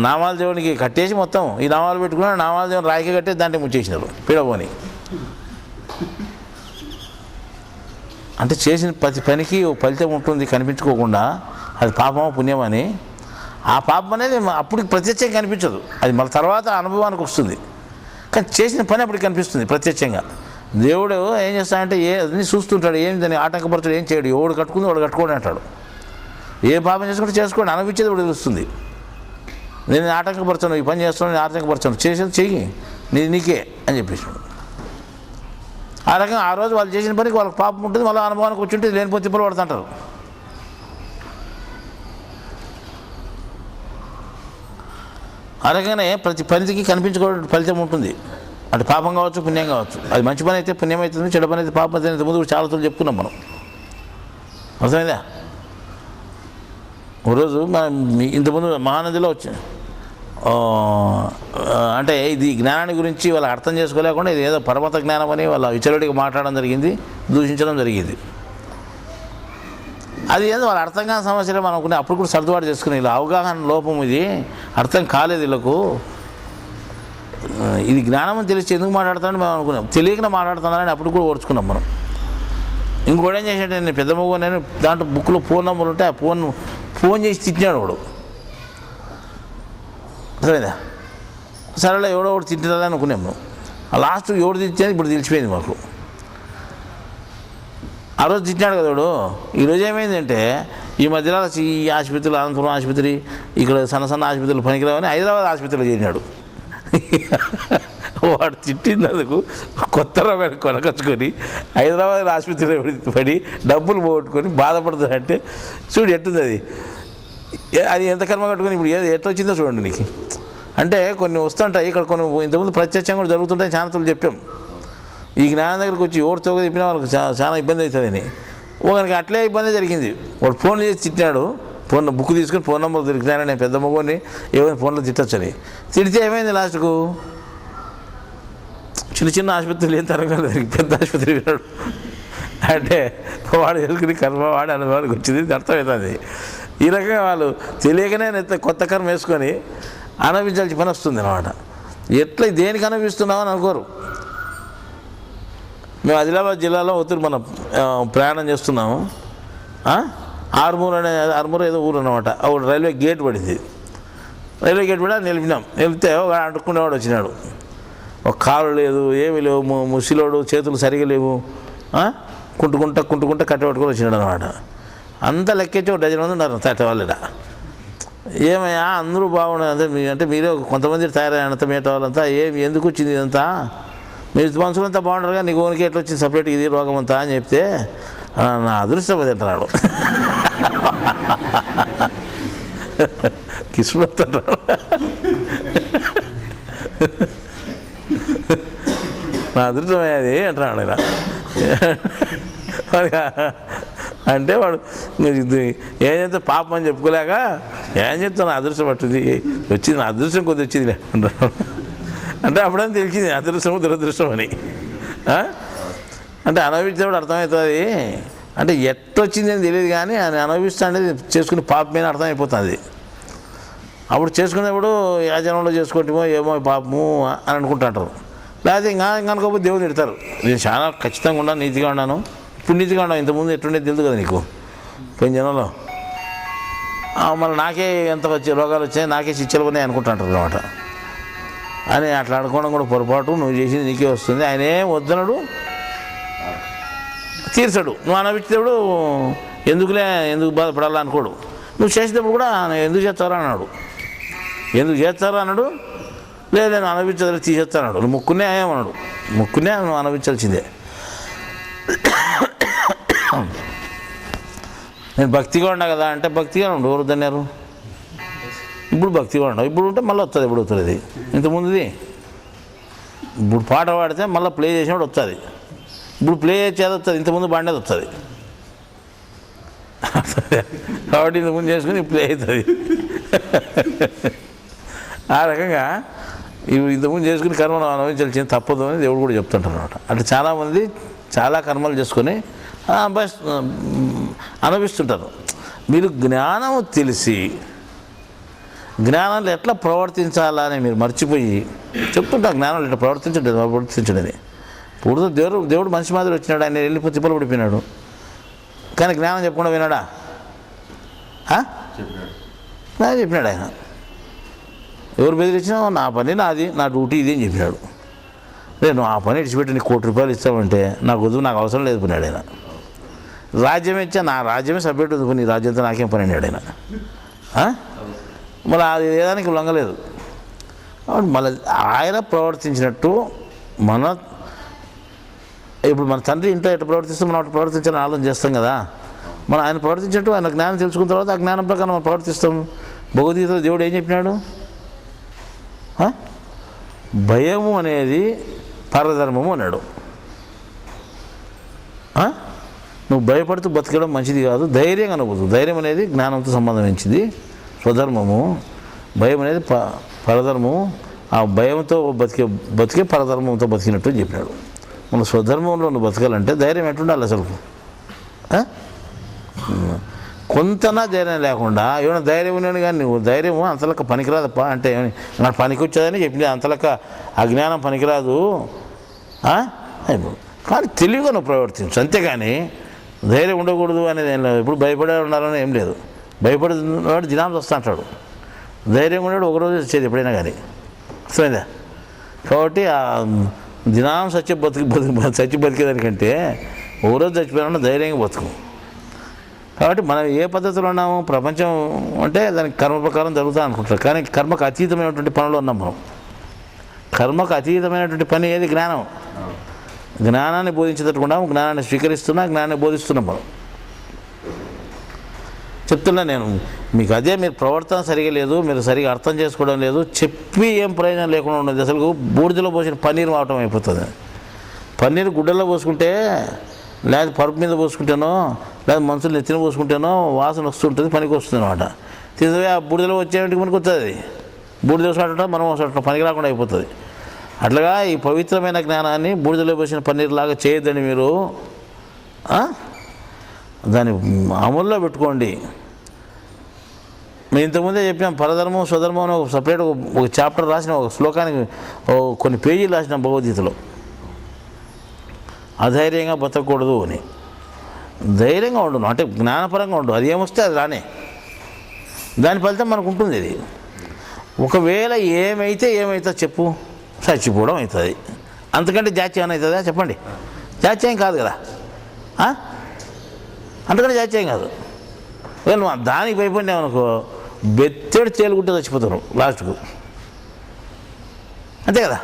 నామాల దేవునికి కట్టేసి మొత్తం ఈ నామాలు పెట్టుకున్నాడు. నామాల దేవుని రాయికి కట్టేసి దాంట్లో ముంచేసినారు పీడబోని. అంటే చేసిన ప్రతి పనికి ఓ ఫలితం ఉంటుంది కనిపించుకోకుండా. అది పాపమో పుణ్యమని. ఆ పాపం అనేది అప్పటికి ప్రత్యక్షంగా కనిపించదు, అది మళ్ళీ తర్వాత అనుభవానికి వస్తుంది. కానీ చేసిన పని అప్పటికి కనిపిస్తుంది ప్రత్యక్షంగా. దేవుడు ఏం చేస్తాడంటే అన్నీ చూస్తుంటాడు, ఏం దాన్ని ఆటంకపరచడు, ఏం చేయడు. ఎవడు కట్టుకుంది వాడు కట్టుకోండి అంటాడు. ఏ పాపం చేసుకుంటే చేసుకోండి, అనిపించేది వాడు తెలుస్తుంది. నేను ఆటంకపరచను, ఈ పని చేస్తున్నాను, నేను ఆటంకపరచను, చేసేది చెయ్యి, నీకే అని చెప్పేసాడు. ఆ రకంగా ఆ రోజు వాళ్ళు చేసిన పనికి వాళ్ళకి పాపం ఉంటుంది, మళ్ళీ అనుభవానికి వచ్చి ఉంటుంది, లేనిపోతే తిప్పలు పడుతుంటారు. ఆ రకంగానే ప్రతి పనికి కనిపించుకోవడం ఫలితం ఉంటుంది. అంటే పాపం కావచ్చు, పుణ్యం కావచ్చు. అది మంచి పని అయితే పుణ్యం అవుతుంది, చెడు పని అయితే పాపం అవుతుంది. ముందు చాలా రోజులు చెప్పుకున్నాం మనం. అర్థమైందా? ఒకరోజు మనం ఇంతకుముందు మహానదిలో వచ్చి అంటే ఇది జ్ఞానాన్ని గురించి వాళ్ళు అర్థం చేసుకోలేకుండా ఇది ఏదో పరమత జ్ఞానం అని వాళ్ళ విచలుడిగా మాట్లాడడం జరిగింది, దూషించడం జరిగింది. అది ఏదో వాళ్ళు అర్థం కాని సమస్యలే మనం అనుకునే అప్పుడు కూడా సర్దుబాటు చేసుకుని ఇలా అవగాహన లోపం ఇది అర్థం కాలేదు వీళ్ళకు, ఇది జ్ఞానం తెలిసి ఎందుకు మాట్లాడతామని మేము అనుకున్నాం, తెలియకుండా మాట్లాడుతున్నారని అప్పుడు కూడా ఓర్చుకున్నాం మనం. ఇంకోటి ఏం చేసాడు, నేను పెద్ద మగ నేను దాంట్లో బుక్లో ఫోన్ నెంబర్ ఉంటే ఆ ఫోన్ చేసి తిట్టినాడు వాడు. అర్థమైందా? సరేలే ఎవడో ఒకటి తిట్టినారని అనుకున్నాం మేము. లాస్ట్ ఎవడు తిట్టినది ఇప్పుడు తెలిసిపోయింది మాకు. ఆ రోజు తిట్టినాడు కదా వాడు. ఈరోజు ఏమైందంటే ఈ మధ్యలో ఈ ఆసుపత్రులు, అనంతపురం ఆసుపత్రి, ఇక్కడ సన్న ఆసుపత్రులు పనికిరావని హైదరాబాద్ ఆసుపత్రిలో చేరినాడు. వాడు తిట్టినందుకు కొత్త రవ్వ కొనకొచ్చుకొని హైదరాబాద్ ఆసుపత్రిలో పడి డబ్బులు పోగొట్టుకొని బాధపడుతుందంటే చూడు ఎట్టుంది అది. అది ఎంత కర్మ కట్టుకొని ఇప్పుడు ఎట్లా వచ్చిందో చూడండి నీకు. అంటే కొన్ని వస్తుంటాయి ఇక్కడ, కొన్ని ఇంతకుముందు ప్రత్యక్షంగా కూడా జరుగుతుంటాయి, ఛానల్లు చెప్పాం. ఈ జ్ఞానం దగ్గరికి వచ్చి ఎవరితో చెప్పినా వాళ్ళకి చాలా ఇబ్బంది అవుతుందని. ఒకరికి అట్లే ఇబ్బంది జరిగింది. వాడు ఫోన్ చేసి తిట్టినాడు, బుక్ తీసుకొని ఫోన్ నెంబర్ దొరికినాను, నేను పెద్ద మగని ఏమైనా ఫోన్లో తిట్టొచ్చని. తిడితే ఏమైంది లాస్ట్కు చిన్న ఆసుపత్రులు ఏం తరగదు, పెద్ద ఆసుపత్రి విన్నాడు. అంటే వాడు ఎదుర్కొని కర్మ వాడు అనుభవానికి వచ్చింది అర్థమవుతుంది. ఈ రకంగా వాళ్ళు తెలియకనే కొత్త కర్మ వేసుకొని అనుభవించాల్సిన పని వస్తుంది అన్నమాట. ఎట్లా దేనికి అనుభవిస్తున్నామని అనుకోరు. మేము ఆదిలాబాద్ జిల్లాలో ఒత్తిడి మనం ప్రయాణం చేస్తున్నాము. ఆర్మూర్ ఏదో ఊరు అన్నమాట. అప్పుడు రైల్వే గేట్ పడింది. రైల్వే గేట్ పడి నిలిపినాం. నిలిపితే ఒక అడుక్కునేవాడు వచ్చినాడు. ఒక కాలు లేదు, ఏమీ లేవు, ముసిలోడు, చేతులు సరిగా లేవు, కుంటుకుంటా కట్టబట్టుకొని వచ్చినాడు అనమాట. అంతా లెక్కించి ఒక డజన్ మంది ఉన్నారు తట్టవాళ్ళ. ఏమయ్యా అందరూ బాగున్నారు అంటే మీరే కొంతమంది తయారైనంత మేట వాళ్ళంతా ఎందుకు వచ్చింది ఇదంతా, మీరు మనుషులంతా బాగుంటారుగా, నీకు ఓనికి ఎట్లా వచ్చింది సపరేట్గా ఇది రోగం అంతా అని చెప్తే నా అదృష్టం అది అంటున్నాడు. కిస్మత్ అంటాడు. నా అదృష్టం అది అంటున్నాడు ఆయన. అంటే వాడు ఏం చేస్తే పాపం అని చెప్పుకోలేక ఏం చెప్తాను అదృష్టం పట్టింది వచ్చింది, నా అదృష్టం కొద్ది వచ్చింది అంటాడు. అంటే అప్పుడని తెలిసింది అదృష్టము దురదృష్టం అని. అంటే అనుభవించినప్పుడు అర్థమవుతుంది. అంటే ఎట్టొచ్చింది అని తెలియదు కానీ ఆయన అనుభవిస్తా అనేది చేసుకుని పాపమైన అర్థమైపోతుంది. అప్పుడు చేసుకునేప్పుడు ఆ జనంలో చేసుకోవటమో ఏమో పాపము అని అనుకుంటుంటారు. లేకపోతే ఇంకా అనుకోకపోతే దేవుని తిడతారు. నేను చాలా ఖచ్చితంగా ఉన్నాను, నీతిగా ఉన్నాను, ఇప్పుడు నీతిగా ఉన్నాను, ఇంతకుముందు ఎట్లుండేది తెలుసు కదా నీకు పోయిన జనంలో. మళ్ళీ నాకే ఎంత వచ్చే రోగాలు వచ్చాయి, నాకే శిక్షలు ఉన్నాయి అనుకుంటుంటారు అనమాట. అని అట్లా అనుకోవడం కూడా పొరపాటు. నువ్వు చేసింది నీకే వస్తుంది. ఆయన ఏం వద్దనడు, తీర్చడు. నువ్వు అనుభవించేటప్పుడు ఎందుకు బాధపడాలా అనుకోడు. నువ్వు చేసేటప్పుడు కూడా ఎందుకు చేస్తారా అన్నాడు. ఎందుకు చేస్తారా అన్నాడు. లేదు నేను అనుభవించదు తీసేస్తాను. నువ్వు ముక్కునే ఏమన్నాడు, ముక్కునే నువ్వు అనుభవించాల్సిందే. నేను భక్తిగా ఉన్నా కదా అంటే భక్తిగా ఉండు, ఎవరు వద్దన్నారు. ఇప్పుడు భక్తిగా ఉండవు, ఇప్పుడు ఉంటే మళ్ళీ వస్తుంది. ఎప్పుడు వస్తుంది ఇది ఇంతకుముందుది. ఇప్పుడు పాట పాడితే మళ్ళీ ప్లే చేసినప్పుడు వస్తుంది. ఇప్పుడు ప్లే చేసేది వస్తుంది, ఇంతకుముందు పాడేది వస్తుంది. కాబట్టి ఇంతకుముందు చేసుకుని ప్లే అవుతుంది. ఆ రకంగా ఇవి ఇంతకుముందు చేసుకుని కర్మను అనుభవించాల్సింది తప్పదు అని దేవుడు కూడా చెప్తుంటారు అనమాట. అంటే చాలామంది చాలా కర్మలు చేసుకొని అనుభవిస్తుంటారు. మీరు జ్ఞానం తెలిసి జ్ఞానంలో ఎట్లా ప్రవర్తించాలని మీరు మర్చిపోయి చెప్తుంటారు. జ్ఞానంలో ఎట్లా ప్రవర్తించండి. ఇప్పుడు దేవుడు మనిషి మాదిరి వచ్చినాడు, ఆయన వెళ్ళిపోయి తిప్పలు పడిపోయినాడు. కానీ జ్ఞానం చెప్పకుండా విన్నాడా? చెప్పినాడు ఆయన. ఎవరు బెదిరించినా నా పని నాది, నా డ్యూటీ ఇది అని చెప్పినాడు. నేను ఆ పని ఇచ్చిపెట్టి నీకు ₹1 ఇస్తామంటే నాకు వద్దు, నాకు అవసరం లేదు పన్నాడు ఆయన. రాజ్యం ఇచ్చా, నా రాజ్యమే సపరేట్ ఉంది, నీ రాజ్యంతో నాకేం పని అన్నాడు ఆయన. మళ్ళీ అది ఏదానికి లొంగలేదు. మళ్ళీ ఆయన ప్రవర్తించినట్టు ఇప్పుడు మన తండ్రి ఇంట్లో ఎట్లా ప్రవర్తిస్తే మనం అట్లా ప్రవర్తించాలని ఆలోచన చేస్తాం కదా. మనం ఆయన ప్రవర్తించినట్టు ఆయన జ్ఞానం తెలుసుకున్న తర్వాత ఆ జ్ఞానం ప్రకారం మనం ప్రవర్తిస్తాం. భగవద్గీతలో దేవుడు ఏం చెప్పినాడు? భయము అనేది పరధర్మము అన్నాడు. నువ్వు భయపడుతూ బతకడం మంచిది కాదు, ధైర్యంగా అనుకోదు. ధైర్యం అనేది జ్ఞానంతో సంబంధించింది, స్వధర్మము. భయం అనేది పరధర్మము. ఆ భయంతో బతికే పరధర్మంతో బతికినట్టు చెప్పినాడు. మన స్వధర్మంలో నువ్వు బతకాలంటే ధైర్యం ఎట్లుండాలి అసలు? కొంతనా ధైర్యం లేకుండా ఏమైనా ధైర్యం ఉన్నాడు కానీ నువ్వు ధైర్యం అంతలక్క పనికిరాదప్ప అంటే నాకు పనికి వచ్చేదని చెప్పింది, అంతలక్క అజ్ఞానం పనికిరాదు కానీ తెలివిగా నువ్వు ప్రవర్తించు, అంతేగాని ధైర్యం ఉండకూడదు అనేది ఏం లేదు. ఇప్పుడు భయపడే ఉండాలని ఏం లేదు, భయపడేవాడు దినాలు వస్తా అంటాడు, ధైర్యం ఉండేవాడు ఒకరోజు వచ్చేది ఎప్పుడైనా కానీ, అర్థమైందా? కాబట్టి ఆ దినాం చచ్చి బతికేదానికంటే ఒకరోజు చచ్చిపోయినా ధైర్యంగా బతుకు. కాబట్టి మనం ఏ పద్ధతిలో ఉన్నాము, ప్రపంచం అంటే దానికి కర్మ ప్రకారం జరుగుతా అనుకుంటారు, కానీ కర్మకు అతీతమైనటువంటి పనులు ఉన్నాం మనం. కర్మకు అతీతమైనటువంటి పని ఏది? జ్ఞానం. జ్ఞానాన్ని బోధించేటట్టుకుండా జ్ఞానాన్ని స్వీకరిస్తున్నా, జ్ఞానాన్ని బోధిస్తున్నాం మనం. చెప్తున్నా నేను మీకు, అదే మీరు ప్రవర్తన సరిగా లేదు, మీరు సరిగా అర్థం చేసుకోవడం లేదు, చెప్పి ఏం ప్రయోజనం లేకుండా ఉండదు. అసలు బూడిదలో పోసిన పన్నీరు మావటం అయిపోతుంది. పన్నీరు గుడ్డల్లో పోసుకుంటే, లేదా పరుపు మీద పోసుకుంటేనో, లేదా మనుషులు నెత్తిన పోసుకుంటేనో వాసన వస్తుంటుంది, పనికి వస్తుంది అనమాట. తీసుకుపోయి ఆ బూడిదలో వచ్చేటికి మనకు వస్తుంది, బూడిద వస్తుంటాం మనం వస్తుంటాం, పనికి రాకుండా అయిపోతుంది. అట్లాగా ఈ పవిత్రమైన జ్ఞానాన్ని బూడిదలో పోసిన పన్నీరులాగా చేయొద్దని మీరు దాన్ని అమల్లో పెట్టుకోండి. మేము ఇంతకుముందే చెప్పాం, పరధర్మం స్వధర్మం అని ఒక సపరేట్ ఒక చాప్టర్ రాసిన, ఒక శ్లోకానికి కొన్ని పేజీలు రాసిన భగవద్గీతలో. అధైర్యంగా బతకూడదు అని, ధైర్యంగా ఉండు, అంటే జ్ఞానపరంగా ఉండు, అది ఏమొస్తే అది రానే, దాని ఫలితం మనకు ఉంటుంది. ఇది ఒకవేళ ఏమైతే చెప్పు, చచ్చిపోవడం అవుతుంది. అంతకంటే జాత్యం అవుతుందా చెప్పండి? జాత్యం కాదు కదా, అంతకంటే జాత్యం కాదు. నువ్వు దానికి భయపడినావు అనుకో, బెత్తడి తేలుకుంటే చచ్చిపోతారు లాస్ట్కు, అంతే కదా.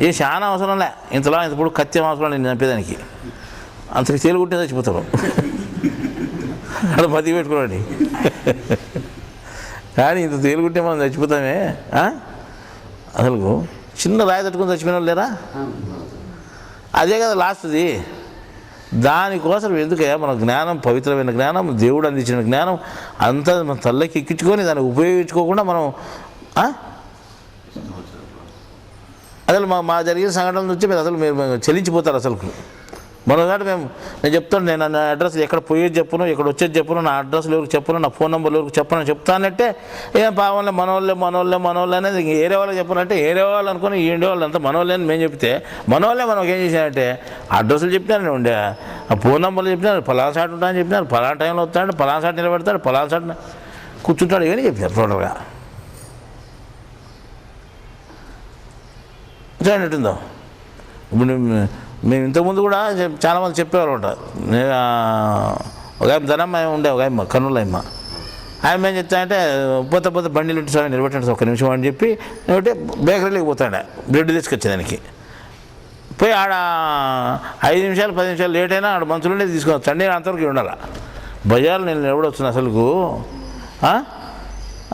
ఏ చాలా అవసరంలే, ఇంతలా ఇంతప్పుడు కత్యం అవసరం నేను చంపేదానికి, అంతకు తేలుకుంటే చచ్చిపోతారు. అక్కడ బతికి పెట్టుకోండి. కానీ ఇంత తేలుకుంటే మనం చచ్చిపోతామే. అసలు చిన్న రాయి తట్టుకుని చచ్చిపోయిన వాళ్ళు లేరా? అదే కదా లాస్ట్ది. దానికోసం ఎందుకయ్యా మన జ్ఞానం, పవిత్రమైన జ్ఞానం, దేవుడు అందించిన జ్ఞానం అంతా మన తల్లకి ఎక్కించుకొని దాన్ని ఉపయోగించుకోకుండా మనం అసలు మా జరిగిన సంఘటనల నుంచి మీరు అసలు మీరు చెల్లించిపోతారు. అసలు మరోసారి నేను చెప్తాను, నేను నా అడ్రస్ ఎక్కడ పోయేది చెప్పను, ఎక్కడ వచ్చేది చెప్పను, నా అడ్రస్లు ఎవరికి చెప్పను, నా ఫోన్ నెంబర్లు ఎవరికి చెప్పను చెప్తానంటే ఏం పావంలే మనోళ్ళే అనేది ఏరే వాళ్ళకి చెప్పనంటే ఏరే వాళ్ళు అనుకుని ఏండే వాళ్ళు అంతా మనోళ్ళే అని మేము చెప్తే మనోళ్ళే మనం ఏం చేశానంటే అడ్రస్లు చెప్పినాను ఉండే, ఆ ఫోన్ నెంబర్లు చెప్పినారు, పలానా సాట్ ఉంటాయని చెప్పినారు, పలానా టైంలో వస్తాడు, పలానా సాట్ నిలబెడతాడు, పలానా సాట్ కూర్చుంటాడు అని చెప్పారు టోటల్గా. చూడండిట్టుందో. ఇప్పుడు మేము ఇంతకుముందు కూడా చాలామంది చెప్పేవారు అనమాట. ఒక ఆయన ధనమ్మ ఉండే, ఒక ఆయన కర్నూలు అమ్మ, ఆయన ఏం చెప్తానంటే పోతే బండిలు ఇంటి సార్ నిలబెట్టండి ఒక నిమిషం అని చెప్పి నిలబెట్టి బేకరీలోకి పోతాడు బ్రెడ్ తీసుకొచ్చేదానికి. పోయి ఆడ 5 నిమిషాలు 10 నిమిషాలు లేట్ అయినా ఆడ మంచులుండే తీసుకొని చండీ అంతవరకు ఉండాలి. బజార్లో నేను నిలబడొచ్చును అసలుకు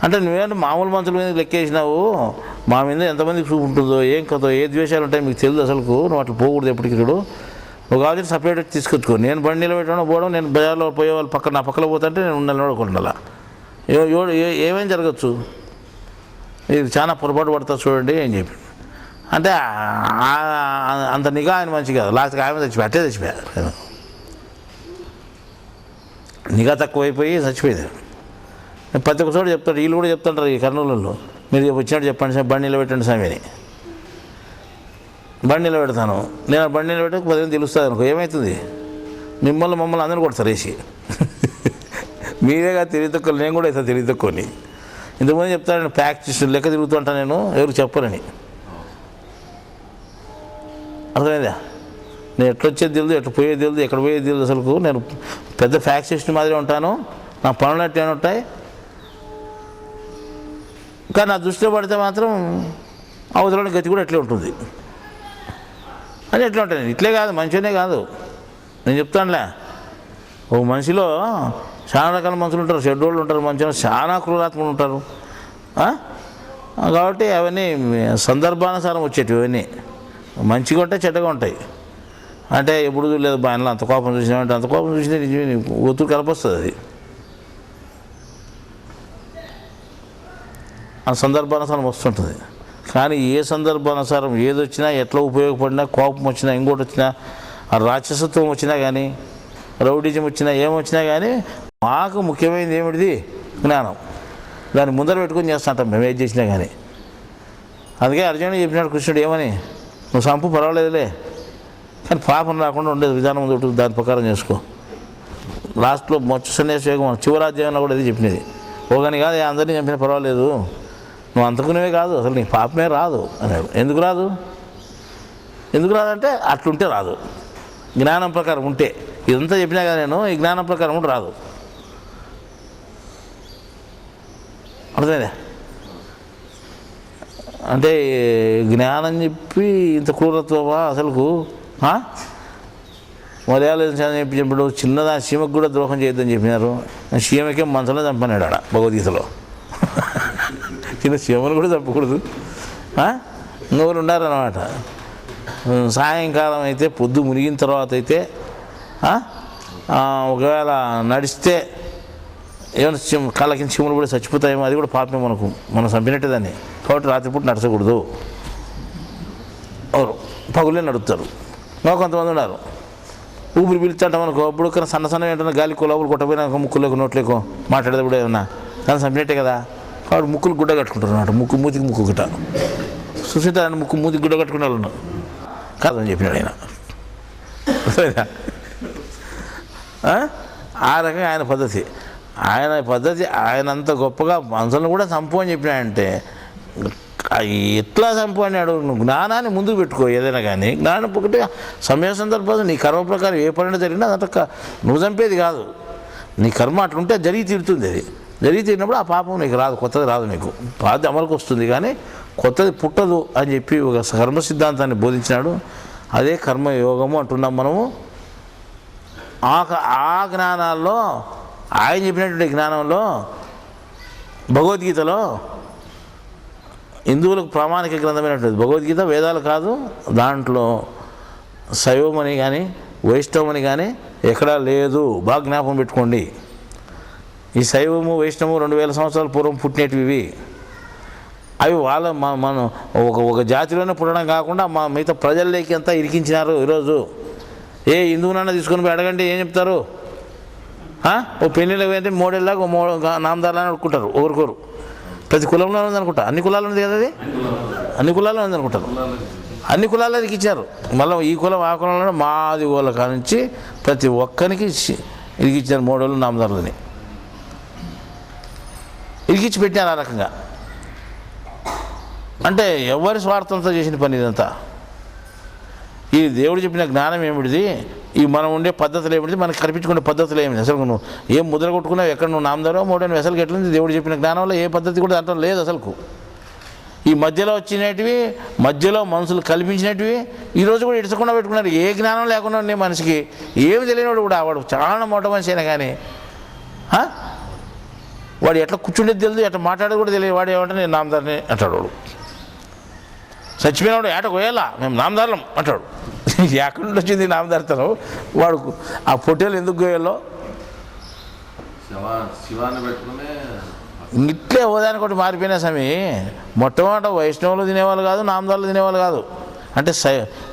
అంటే నువ్వేంటే మామూలు మనుషుల మీద లెక్కేసినావు, మా మీద ఎంతమందికి చూపు ఉంటుందో, ఏం కదో, ఏ ద్వేషాలు ఉంటాయి మీకు తెలియదు అసలుకు, నువ్వు అట్లా పోకూడదు ఎప్పటికీ. చూడు ఒక ఆవిడ సపరేట్ తీసుకొచ్చుకో, నేను బండి నిలబెట్టడం పోవడం, నేను బజార్లో పోయే వాళ్ళు నా పక్కన పోతుంటే నేను నిలబడకుండా ఏమేం జరగచ్చు, ఇది చాలా పొరపాటు పడుతుంది చూడండి అని చెప్పి. అంటే అంత నిఘా ఆయన మంచి కాదు, లాస్ట్కి ఆమె చచ్చిపోయారు. నిఘా తక్కువైపోయి చచ్చిపోయేది. ప్రతి ఒక్క చోట చెప్తాడు, వీళ్ళు కూడా చెప్తుంటారు ఈ కర్నూలులో, మీరు వచ్చినట్టు చెప్పండి సార్ బండి నిలబెట్టండి స్వామి అని. బండి నిలబెడతాను నేను, బండి నిలబెట్టక 10 మంది తెలుస్తుంది అనుకో, ఏమవుతుంది? మమ్మల్ని అందరూ కొడతారు వేసి. మీరేగా తెలివి తక్కువ, నేను కూడా అవుతాను తెలివి తక్కువని. ఇంతకుముందు చెప్తాను ప్యాక్ చేసి లెక్క తిరుగుతుంటా నేను, ఎవరికి చెప్పరని. అర్థమైందా? నేను ఎట్లా వచ్చేది తెలియదు, ఎట్లా పోయేది తెలియదు, ఎక్కడ పోయేది తెలియదు. అసలు నేను పెద్ద ఫ్యాక్స్ సిస్టమ్ మాదిరి ఉంటాను, నా పనులు ఎట్లా ఉంటాయి. కానీ నా దృష్టిలో పడితే మాత్రం అవతలని గతి కూడా ఎట్లే ఉంటుంది అని ఎట్లా ఉంటాయి. ఇట్లే కాదు, మనిషినే కాదు, నేను చెప్తానులే. ఓ మనిషిలో చాలా రకాల మనుషులు ఉంటారు, షెడ్యూళ్ళు ఉంటారు, మనుషులు చాలా క్రూరాత్మలు ఉంటారు. కాబట్టి అవన్నీ సందర్భానుసారం వచ్చేటివి, ఇవన్నీ మంచిగా ఉంటాయి, చెడ్డగా ఉంటాయి. అంటే ఎప్పుడు లేదు బాగా అంత కోపం చూసినామంటే, అంత కోపం చూసినా ఒత్తుడు కలపొస్తుంది. అది ఆ సందర్భానుసారం వస్తుంటుంది. కానీ ఏ సందర్భానుసారం ఏది వచ్చినా, ఎట్లా ఉపయోగపడినా, కోపం వచ్చినా, ఇంకోటి వచ్చినా, ఆ రాక్షసత్వం వచ్చినా కానీ, రౌడిజం వచ్చినా, ఏమొచ్చినా కానీ మాకు ముఖ్యమైనది ఏమిటిది? జ్ఞానం. దాన్ని ముందర పెట్టుకొని చేస్తుంటాం మేము ఏది చేసినా కానీ. అందుకే అర్జునుడు చెప్పినాడు కృష్ణుడు ఏమని, నువ్వు సంపు పర్వాలేదులే కానీ పాపం రాకుండా ఉండేది విధానం ముందు దాని ప్రకారం చేసుకో. లాస్ట్లో మొచ్చు సన్యాసం చివరాజ్యంలో కూడా ఇది చెప్పినది. ఓగాని కాదు అందరినీ చంపినా పర్వాలేదు, నువ్వు అంతకునేవే కాదు అసలు నీకు పాపమే రాదు అన్నాడు. ఎందుకు రాదు? ఎందుకు రాదంటే అట్లుంటే రాదు, జ్ఞానం ప్రకారం ఉంటే. ఇదంతా చెప్పినా కదా నేను, ఈ జ్ఞానం ప్రకారం ఉంటే రాదు. అర్థమైందా? అంటే జ్ఞానం చెప్పి ఇంత క్రూరత్వమా అసలుకు? మర్యాద చెప్పినప్పుడు చిన్నదాని సీమకు కూడా ద్రోహం చేయొద్దని చెప్పినారు. సీమకే మనసులో చంపన్నాడు ఆడ భగవద్గీతలో. చిన్న సీమను కూడా చంపకూడదు. ఇంకొకరు ఉండారన్నమాట. సాయంకాలం అయితే పొద్దు మునిగిన తర్వాత అయితే ఒకవేళ నడిస్తే ఏమైనా కాళ్ళ కింద చీమలు కూడా చచ్చిపోతాయేమో, అది కూడా పాపమే మనకు, మనం చంపినట్టే దాన్ని. కాబట్టి రాత్రిపూట నడచకూడదు. ఎవరు పగులే నడుపుతారు. ఇంకా కొంతమంది ఉన్నారు ఊపిరి పిలుస్తాంట మనకు అప్పుడు సన్న సన్న ఏంటన్నా గాలి లోపల కొట్టపోయినా ముక్కులోకి నోట్లేకో మాట్లాడేటప్పుడు ఏమన్నా దాన్ని చంపినట్టే కదా. కాబట్టి ముక్కులు గుడ్డ కట్టుకుంటారు అన్నమాట. మూతికి ముక్కు గుట్ట సుశీత మూతికి గుడ్డ కట్టుకునే వాళ్ళు కాదని చెప్పినాడు ఆయన. ఆ రకంగా ఆయన పద్ధతి. ఆయనంత గొప్పగా మనుషులను కూడా చంపు అని చెప్పినాడంటే ఎట్లా చంపు అన్నాడు? నువ్వు జ్ఞానాన్ని ముందుకు పెట్టుకో. ఏదైనా కానీ జ్ఞానం ఒకటి సమయ సందర్భాలు నీ కర్మ ప్రకారం ఏ పని జరిగినా అదంతా నువ్వు చంపేది కాదు. నీ కర్మ అట్లుంటే జరిగి తీరుతుంది. అది జరిగి తీరినప్పుడు ఆ పాపం నీకు రాదు, కొత్తది రాదు. నీకు పాత అమలుకు వస్తుంది కానీ కొత్తది పుట్టదు అని చెప్పి ఒక కర్మ సిద్ధాంతాన్ని బోధించినాడు. అదే కర్మయోగము అంటున్నాం మనము. ఆ జ్ఞానాల్లో ఆయన చెప్పినటువంటి జ్ఞానంలో భగవద్గీతలో హిందువులకు ప్రామాణిక గ్రంథమైనటువంటి భగవద్గీత వేదాలు కాదు. దాంట్లో శైవమని కానీ వైష్ణవమని కానీ ఎక్కడా లేదు. బాగా జ్ఞాపకం పెట్టుకోండి. ఈ శైవము వైష్ణవము 2000 సంవత్సరాల పూర్వం పుట్టినవి. అవి వాళ్ళ మనం ఒక జాతిలోనే పుట్టడం కాకుండా మా మిగతా ప్రజల్లోకి అంతా ఇరికించినారు. ఈరోజు ఏ హిందువునన్నా తీసుకొని పోయి అడగండి ఏం చెప్తారు? ఓ పెళ్ళిళ్ళకి అయితే మోడేళ్ళగా నామదారులని అడుక్కుంటారు ఒకరికొరు. ప్రతి కులంలో ఉందనుకుంటా, అన్ని కులాలు ఉంది కదా, అది అన్ని కులాల్లో ఉందనుకుంటారు. అన్ని కులాల్లో ఇరికిచ్చారు. మళ్ళీ ఈ కులం ఆ కులంలో మాది కుల కానించి ప్రతి ఒక్కరికి ఇరికిచ్చారు మోడోళ్ళు నామదారులని ఇరికిచ్చి పెట్టారు. ఆ రకంగా అంటే ఎవరి స్వార్థంతో చేసిన పని ఇదంతా. ఈ దేవుడు చెప్పిన జ్ఞానం ఏమిటిది? ఈ మనం ఉండే పద్ధతులు ఏమిటిది? మనకు కనిపించుకునే పద్ధతులు ఏమిటి? అసలు నువ్వు ఏం ముద్ర కొట్టుకున్నావు, ఎక్కడ నువ్వు నామదారో మోడని అసలుకి ఎట్లుంది? దేవుడు చెప్పిన జ్ఞానంలో ఏ పద్ధతి కూడా దాంట్లో లేదు అసలుకు. ఈ మధ్యలో వచ్చినటివి, మధ్యలో మనుషులు కల్పించినటివి ఈరోజు కూడా ఇడచకుండా పెట్టుకున్నారు. ఏ జ్ఞానం లేకుండా ఉండే మనిషికి ఏమి తెలియనివాడు కూడా వాడు చాలా మొట్ట మనిషి అయినా కానీ వాడు ఎట్లా కూర్చుండేది తెలియదు, ఎట్లా మాట్లాడేది కూడా తెలియదు. వాడు ఏమంటే నేను నామదారిని అంటాడు. వాడు చచ్చిపోయినాడు ఏట కోయాలా మేము నామదారులం అంటాడు. ఎక్కడి నుండి వచ్చింది నామదారితనం? వాడు ఆ పొట్టేలు ఎందుకు గోయాలో ఇట్లే హోదానికి ఒకటి మారిపోయినా స్వామి. మొట్టమొదట వైష్ణవులు తినేవాళ్ళు కాదు, నామదారులు తినేవాళ్ళు కాదు. అంటే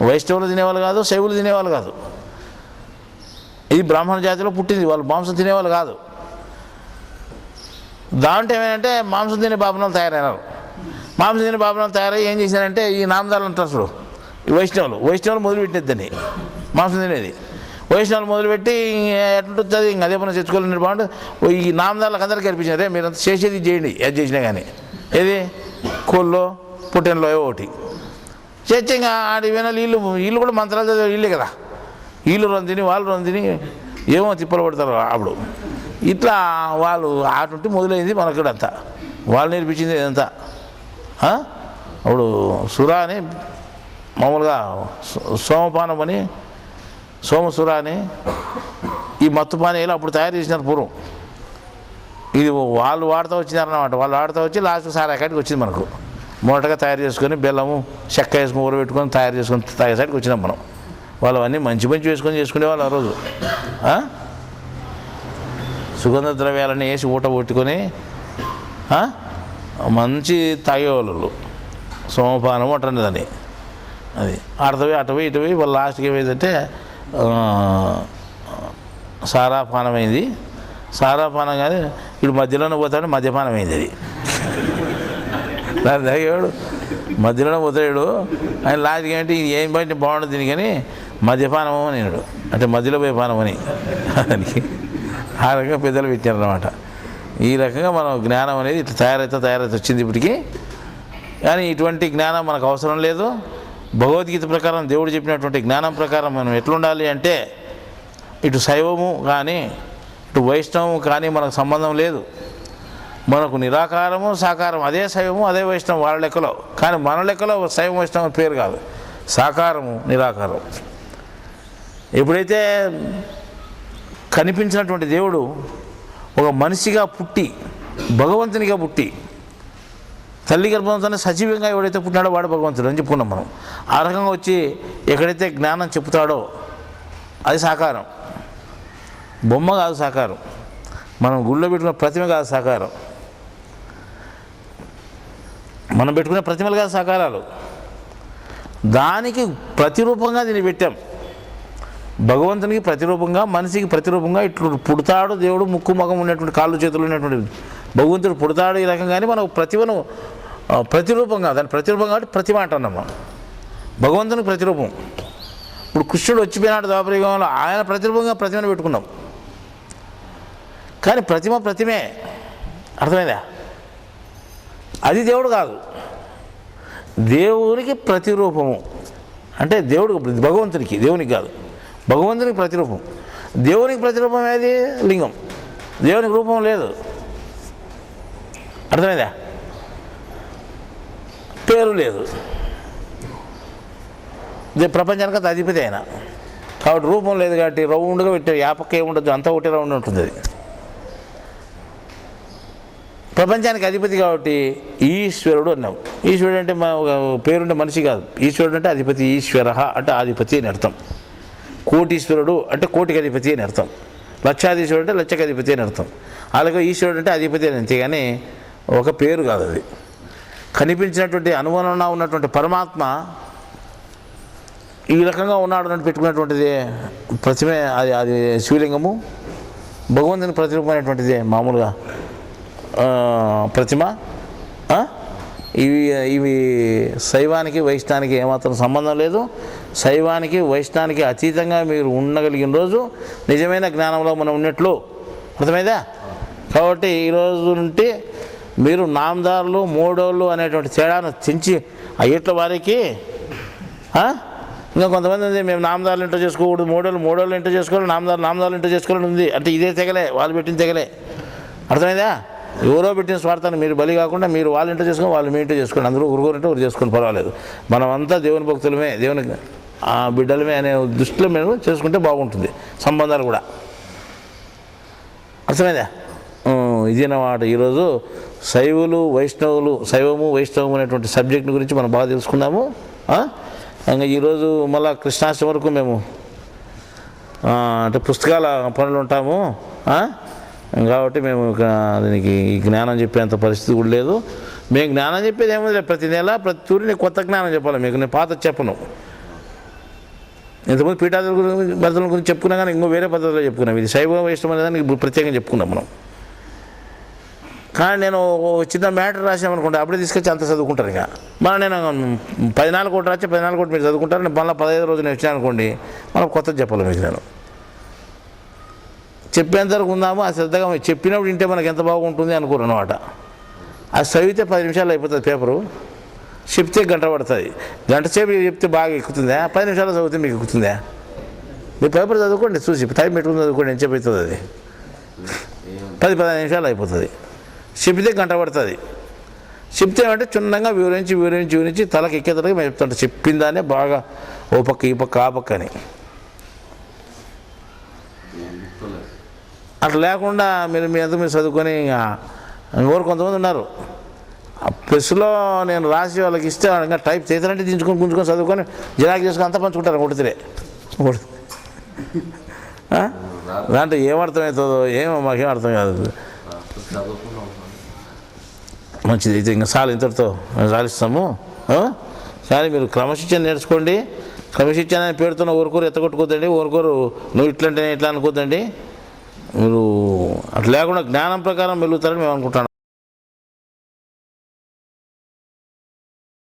వైష్ణవులు తినేవాళ్ళు కాదు, శైవులు తినేవాళ్ళు కాదు. ఇది బ్రాహ్మణ జాతిలో పుట్టింది. వాళ్ళు మాంసం తినేవాళ్ళు కాదు. దాంట్లో ఏమైనా మాంసం తినే బాబునాలు తయారైనారు. మాంసం తినే బాబునాలు తయారై ఏం చేశారంటే ఈ నామదారులు అంటారు అసలు ఈ వైష్ణవులు మొదలుపెట్టినది దాన్ని మాంసం తినేది. వైష్ణవులు మొదలుపెట్టి ఎట్లుంటుంది ఇంక అదే పని తెచ్చుకోవాలని బాగుంటుంది. ఈ నామదారులకు అందరికీ కనిపించారే మీరంతా చేసేది చేయండి, ఏది చేసినా కానీ. ఏది కోళ్ళో పుట్టెన్లో ఒకటి చేస్తే ఇంకా ఆడి పోయిన వీళ్ళు కూడా మంత్రాలు చదివే వీళ్ళే కదా. వీళ్ళు రొంది తిని వాళ్ళు రొంది తిని ఏమో తిప్పలు పడతారు. అప్పుడు ఇట్లా వాళ్ళు ఆటుంటే మొదలైంది మనకు కూడా అంతా. వాళ్ళు నేర్పించింది ఇదంతా. అప్పుడు సురా అని మామూలుగా సోమపానం అని సోమసుర అని ఈ మత్తు పానీయాలు అప్పుడు తయారు చేసినారు పూర్వం. ఇది వాళ్ళు వాడుతూ వచ్చినారన్నమాట. వాళ్ళు వాడుతూ వచ్చి లాస్ట్ సారాకాడికి వచ్చింది మనకు. మొదటగా తయారు చేసుకొని బెల్లము చెక్క వేసుకొని ఊరబెట్టుకొని తయారు చేసుకొని తాగేసరికి వచ్చినాం మనం. వాళ్ళు అన్నీ మంచి వేసుకొని చేసుకునేవాళ్ళు ఆ రోజు. సుగంధ ద్రవ్యాలన్నీ వేసి ఊట కొట్టుకొని మంచి తాగేవాళ్ళు. సోమపానం అంటారు దాన్ని. అది ఆడతవి అటవి ఇటువి వాళ్ళు లాస్ట్కి ఏమైందంటే సారా పానమైంది. సారాపానం కానీ వీడు మధ్యలోనే పోతాడు, మద్యపానం అయింది అది. దాని తాగేవాడు మధ్యలోనే పోతాడు. ఆయన లాజిక్ ఏంటి, ఏం బయట బాగుండదు దీని కానీ మద్యపానము అని అంటే మధ్యలో పోయే పానం అని దానికి ఆ రకంగా పెద్దలు పెట్టారన్నమాట. ఈ రకంగా మనం జ్ఞానం అనేది ఇట్లా తయారైతే వచ్చింది ఇప్పటికీ. కానీ ఇటువంటి జ్ఞానం మనకు అవసరం లేదు. భగవద్గీత ప్రకారం దేవుడు చెప్పినటువంటి జ్ఞానం ప్రకారం మనం ఎట్లుండాలి అంటే, ఇటు శైవము కానీ ఇటు వైష్ణవము కానీ మనకు సంబంధం లేదు. మనకు నిరాకారము సాకారం, అదే శైవము అదే వైష్ణవం వాళ్ళ లెక్కలో. కానీ మన లెక్కలో శైవం వైష్ణవం పేరు కాదు, సాకారము నిరాకారం. ఎప్పుడైతే కనిపించినటువంటి దేవుడు ఒక మనిషిగా పుట్టి భగవంతునిగా పుట్టి తల్లి గర్భంతోనే సజీవంగా ఎవడైతే పుట్టినాడో వాడు భగవంతుడు అని చెప్పుకున్నాం మనం. ఆ రకంగా వచ్చి ఎక్కడైతే జ్ఞానం చెప్తాడో అది సాకారం, బొమ్మ కాదు సాకారం. మనం గుళ్ళో పెట్టుకున్న ప్రతిమ కాదు సాకారం, మనం పెట్టుకునే ప్రతిమలు కాదు సాకారాలు. దానికి ప్రతిరూపంగా దీన్ని పెట్టాం. భగవంతునికి ప్రతిరూపంగా, మనిషికి ప్రతిరూపంగా ఇట్లు పుడతాడు దేవుడు. ముక్కు ముఖం ఉన్నటువంటి కాళ్ళు చేతులు ఉన్నటువంటి భగవంతుడు పుడతాడు ఈ రకంగానే మనం ప్రతిమను ప్రతిరూపంగా, దాని ప్రతిరూపం కాబట్టి ప్రతిమ అంటున్నాం మనం. భగవంతునికి ప్రతిరూపం. ఇప్పుడు కృష్ణుడు వచ్చిపోయినాడు ద్వాపరయుగంలో, ఆయన ప్రతిరూపంగా ప్రతిమను పెట్టుకున్నాం. కానీ ప్రతిమే, అర్థమైందా? అది దేవుడు కాదు, దేవునికి ప్రతిరూపము. అంటే దేవుడు భగవంతునికి, దేవునికి కాదు, భగవంతునికి ప్రతిరూపం. దేవునికి ప్రతిరూపం ఏది? లింగం. దేవునికి రూపం లేదు, అర్థమైందా? పేరు లేదు. ప్రపంచానికి అది అధిపతి అయినా కాబట్టి రూపం లేదు కాబట్టి రౌండ్గా పెట్టారు. యాపక్క ఏముండదు, అంతా ఒకటే రౌండ్ ఉంటుంది. అది ప్రపంచానికి అధిపతి కాబట్టి ఈశ్వరుడు అన్నాం. ఈశ్వరుడు అంటే పేరుంటే మనిషి కాదు. ఈశ్వరుడు అంటే అధిపతి, ఈశ్వర అంటే ఆధిపతి అని అర్థం. కోటీశ్వరుడు అంటే కోటికి అధిపతి అని అర్థం. లక్షాధీశ్వరుడు అంటే లక్షకి అధిపతి అని అర్థం. అలాగే ఈశ్వరుడు అంటే అధిపతి అని, అంతేగాని ఒక పేరు కాదు. అది కనిపించినటువంటి అనుమానంగా ఉన్నటువంటి పరమాత్మ ఈ రకంగా ఉన్నాడు అని పెట్టుకున్నటువంటిది ప్రతిమే. అది శివలింగము. భగవంతుని ప్రతిరూపమైనటువంటిది మామూలుగా ప్రతిమ. ఇవి శైవానికి వైష్ణవానికి ఏమాత్రం సంబంధం లేదు. శైవానికి వైష్ణవానికి అతీతంగా మీరు ఉండగలిగిన రోజు నిజమైన జ్ఞానంలో మనం ఉన్నట్లు, అర్థమైందా? కాబట్టి ఈరోజు నుండి మీరు నామదారులు మూడోళ్ళు అనేటువంటి తేడాను తెంచి అయ్యట్ల వారికి. ఇంకా కొంతమంది ఉంది, మేము నామదారులు ఇంటర్ చేసుకోకూడదు, మూడోళ్ళు ఇంటర్ చేసుకోవాలి, నామదారులు ఇంటర్ చేసుకోవాలని ఉంది. అంటే ఇదే తెగలే, వాళ్ళు పెట్టిన తెగలే, అర్థమైందా? ఎవరో పెట్టిన స్వార్థాన్ని మీరు బలి కాకుండా మీరు వాళ్ళు ఇంటర్ చేసుకొని వాళ్ళు మీ ఇంటర్ చేసుకోండి. అందరూ ఊరుకోరంటే ఊరు చేసుకొని పర్వాలేదు. మనమంతా దేవుని భక్తులమే, దేవుని బిడ్డలమే అనే దృష్టిలో మేము చేసుకుంటే బాగుంటుంది. సంబంధాలు కూడా, అర్థమైందా? ఇదేనమాట ఈరోజు శైవము వైష్ణవము అనేటువంటి సబ్జెక్ట్ గురించి మనం బాగా తెలుసుకున్నాము. ఇంకా ఈరోజు మళ్ళా కృష్ణాష్టమి వరకు మేము అంటే పుస్తకాల పనులు ఉంటాము కాబట్టి మేము దీనికి జ్ఞానం చెప్పేంత పరిస్థితి కూడా లేదు. మేము జ్ఞానం చెప్పేది ఏమో లేదు, ప్రతి నెల ప్రతి తూరి కొత్త జ్ఞానం చెప్పాలి మీకు. నేను పాత చెప్పను. ఇంతకుముందు పీఠాదుల గురించి చెప్పుకున్నా కానీ ఇంకో వేరే పద్ధతిలో చెప్పుకున్నాం. ఇది శైవ వైష్ణవం అనేదాన్ని ప్రత్యేకంగా చెప్పుకున్నాం మనం. కానీ నేను చిన్న మ్యాటర్ రాసామనుకోండి, అప్పుడే తీసుకొచ్చి అంత చదువుకుంటారు. ఇక నేను 14 కోట్లు రాస్తే 14 కోట్లు మీరు చదువుకుంటారు. నేను మళ్ళీ 15 రోజులు నేను వచ్చాను అనుకోండి, మనం కొత్తది చెప్పాలి మీకు. నేను చెప్పేంతవరకు ఉందాము, ఆ శ్రద్ధగా చెప్పినప్పుడు వింటే మనకు ఎంత బాగుంటుంది అనుకోరు అనమాట. అది చదివితే 10 నిమిషాలు అయిపోతుంది పేపరు, చెప్తే గంట పడుతుంది. గంట సేపు చెప్తే బాగా ఎక్కుతుందా? 10 నిమిషాలు చదివితే మీకు ఎక్కుతుందా? మీ పేపర్ చదువుకోండి, చూసి టైం పెట్టుకుని చదువుకోండి, ఎంత చెప్తుంది. అది 10-15 నిమిషాలు అయిపోతుంది. చెప్తే గంట పడుతుంది. చెప్తే అంటే చిన్నగా వివరించి తలకి ఎక్కేతలకి మేము చెప్తుంటాం. చెప్పిందానే బాగా ఓ పక్క ఈ పక్క ఆ పక్క అని. అట్లా లేకుండా మీరు మీ అంతా మీరు చదువుకొని ఎవరు కొంతమంది ఉన్నారు ఆ ప్రెస్లో నేను రాసి వాళ్ళకి ఇస్తే ఇంకా టైప్ చేతారంటే గుంజుకొని చదువుకొని జిరాక్ చేసుకొని అంతా పంచుకుంటారు కొడుతురే. దాంట్లో ఏమర్థమవుతుందో ఏమో మాకేం అర్థం కాదు. మంచిది అయితే ఇంకా చాలు, ఇంతటితో చాలిస్తాము. కానీ మీరు క్రమశిక్షణ నేర్చుకోండి. క్రమశిక్షణ అనే పేరుతో ఊరుకోరు ఎత్తగొట్టుకోద్దండి. ఊరుకోరు నువ్వు ఇట్లంటే ఇట్లా అనుకోద్దండి. మీరు అట్లా లేకుండా జ్ఞానం ప్రకారం వెలుగుతారని మేము అనుకుంటాం.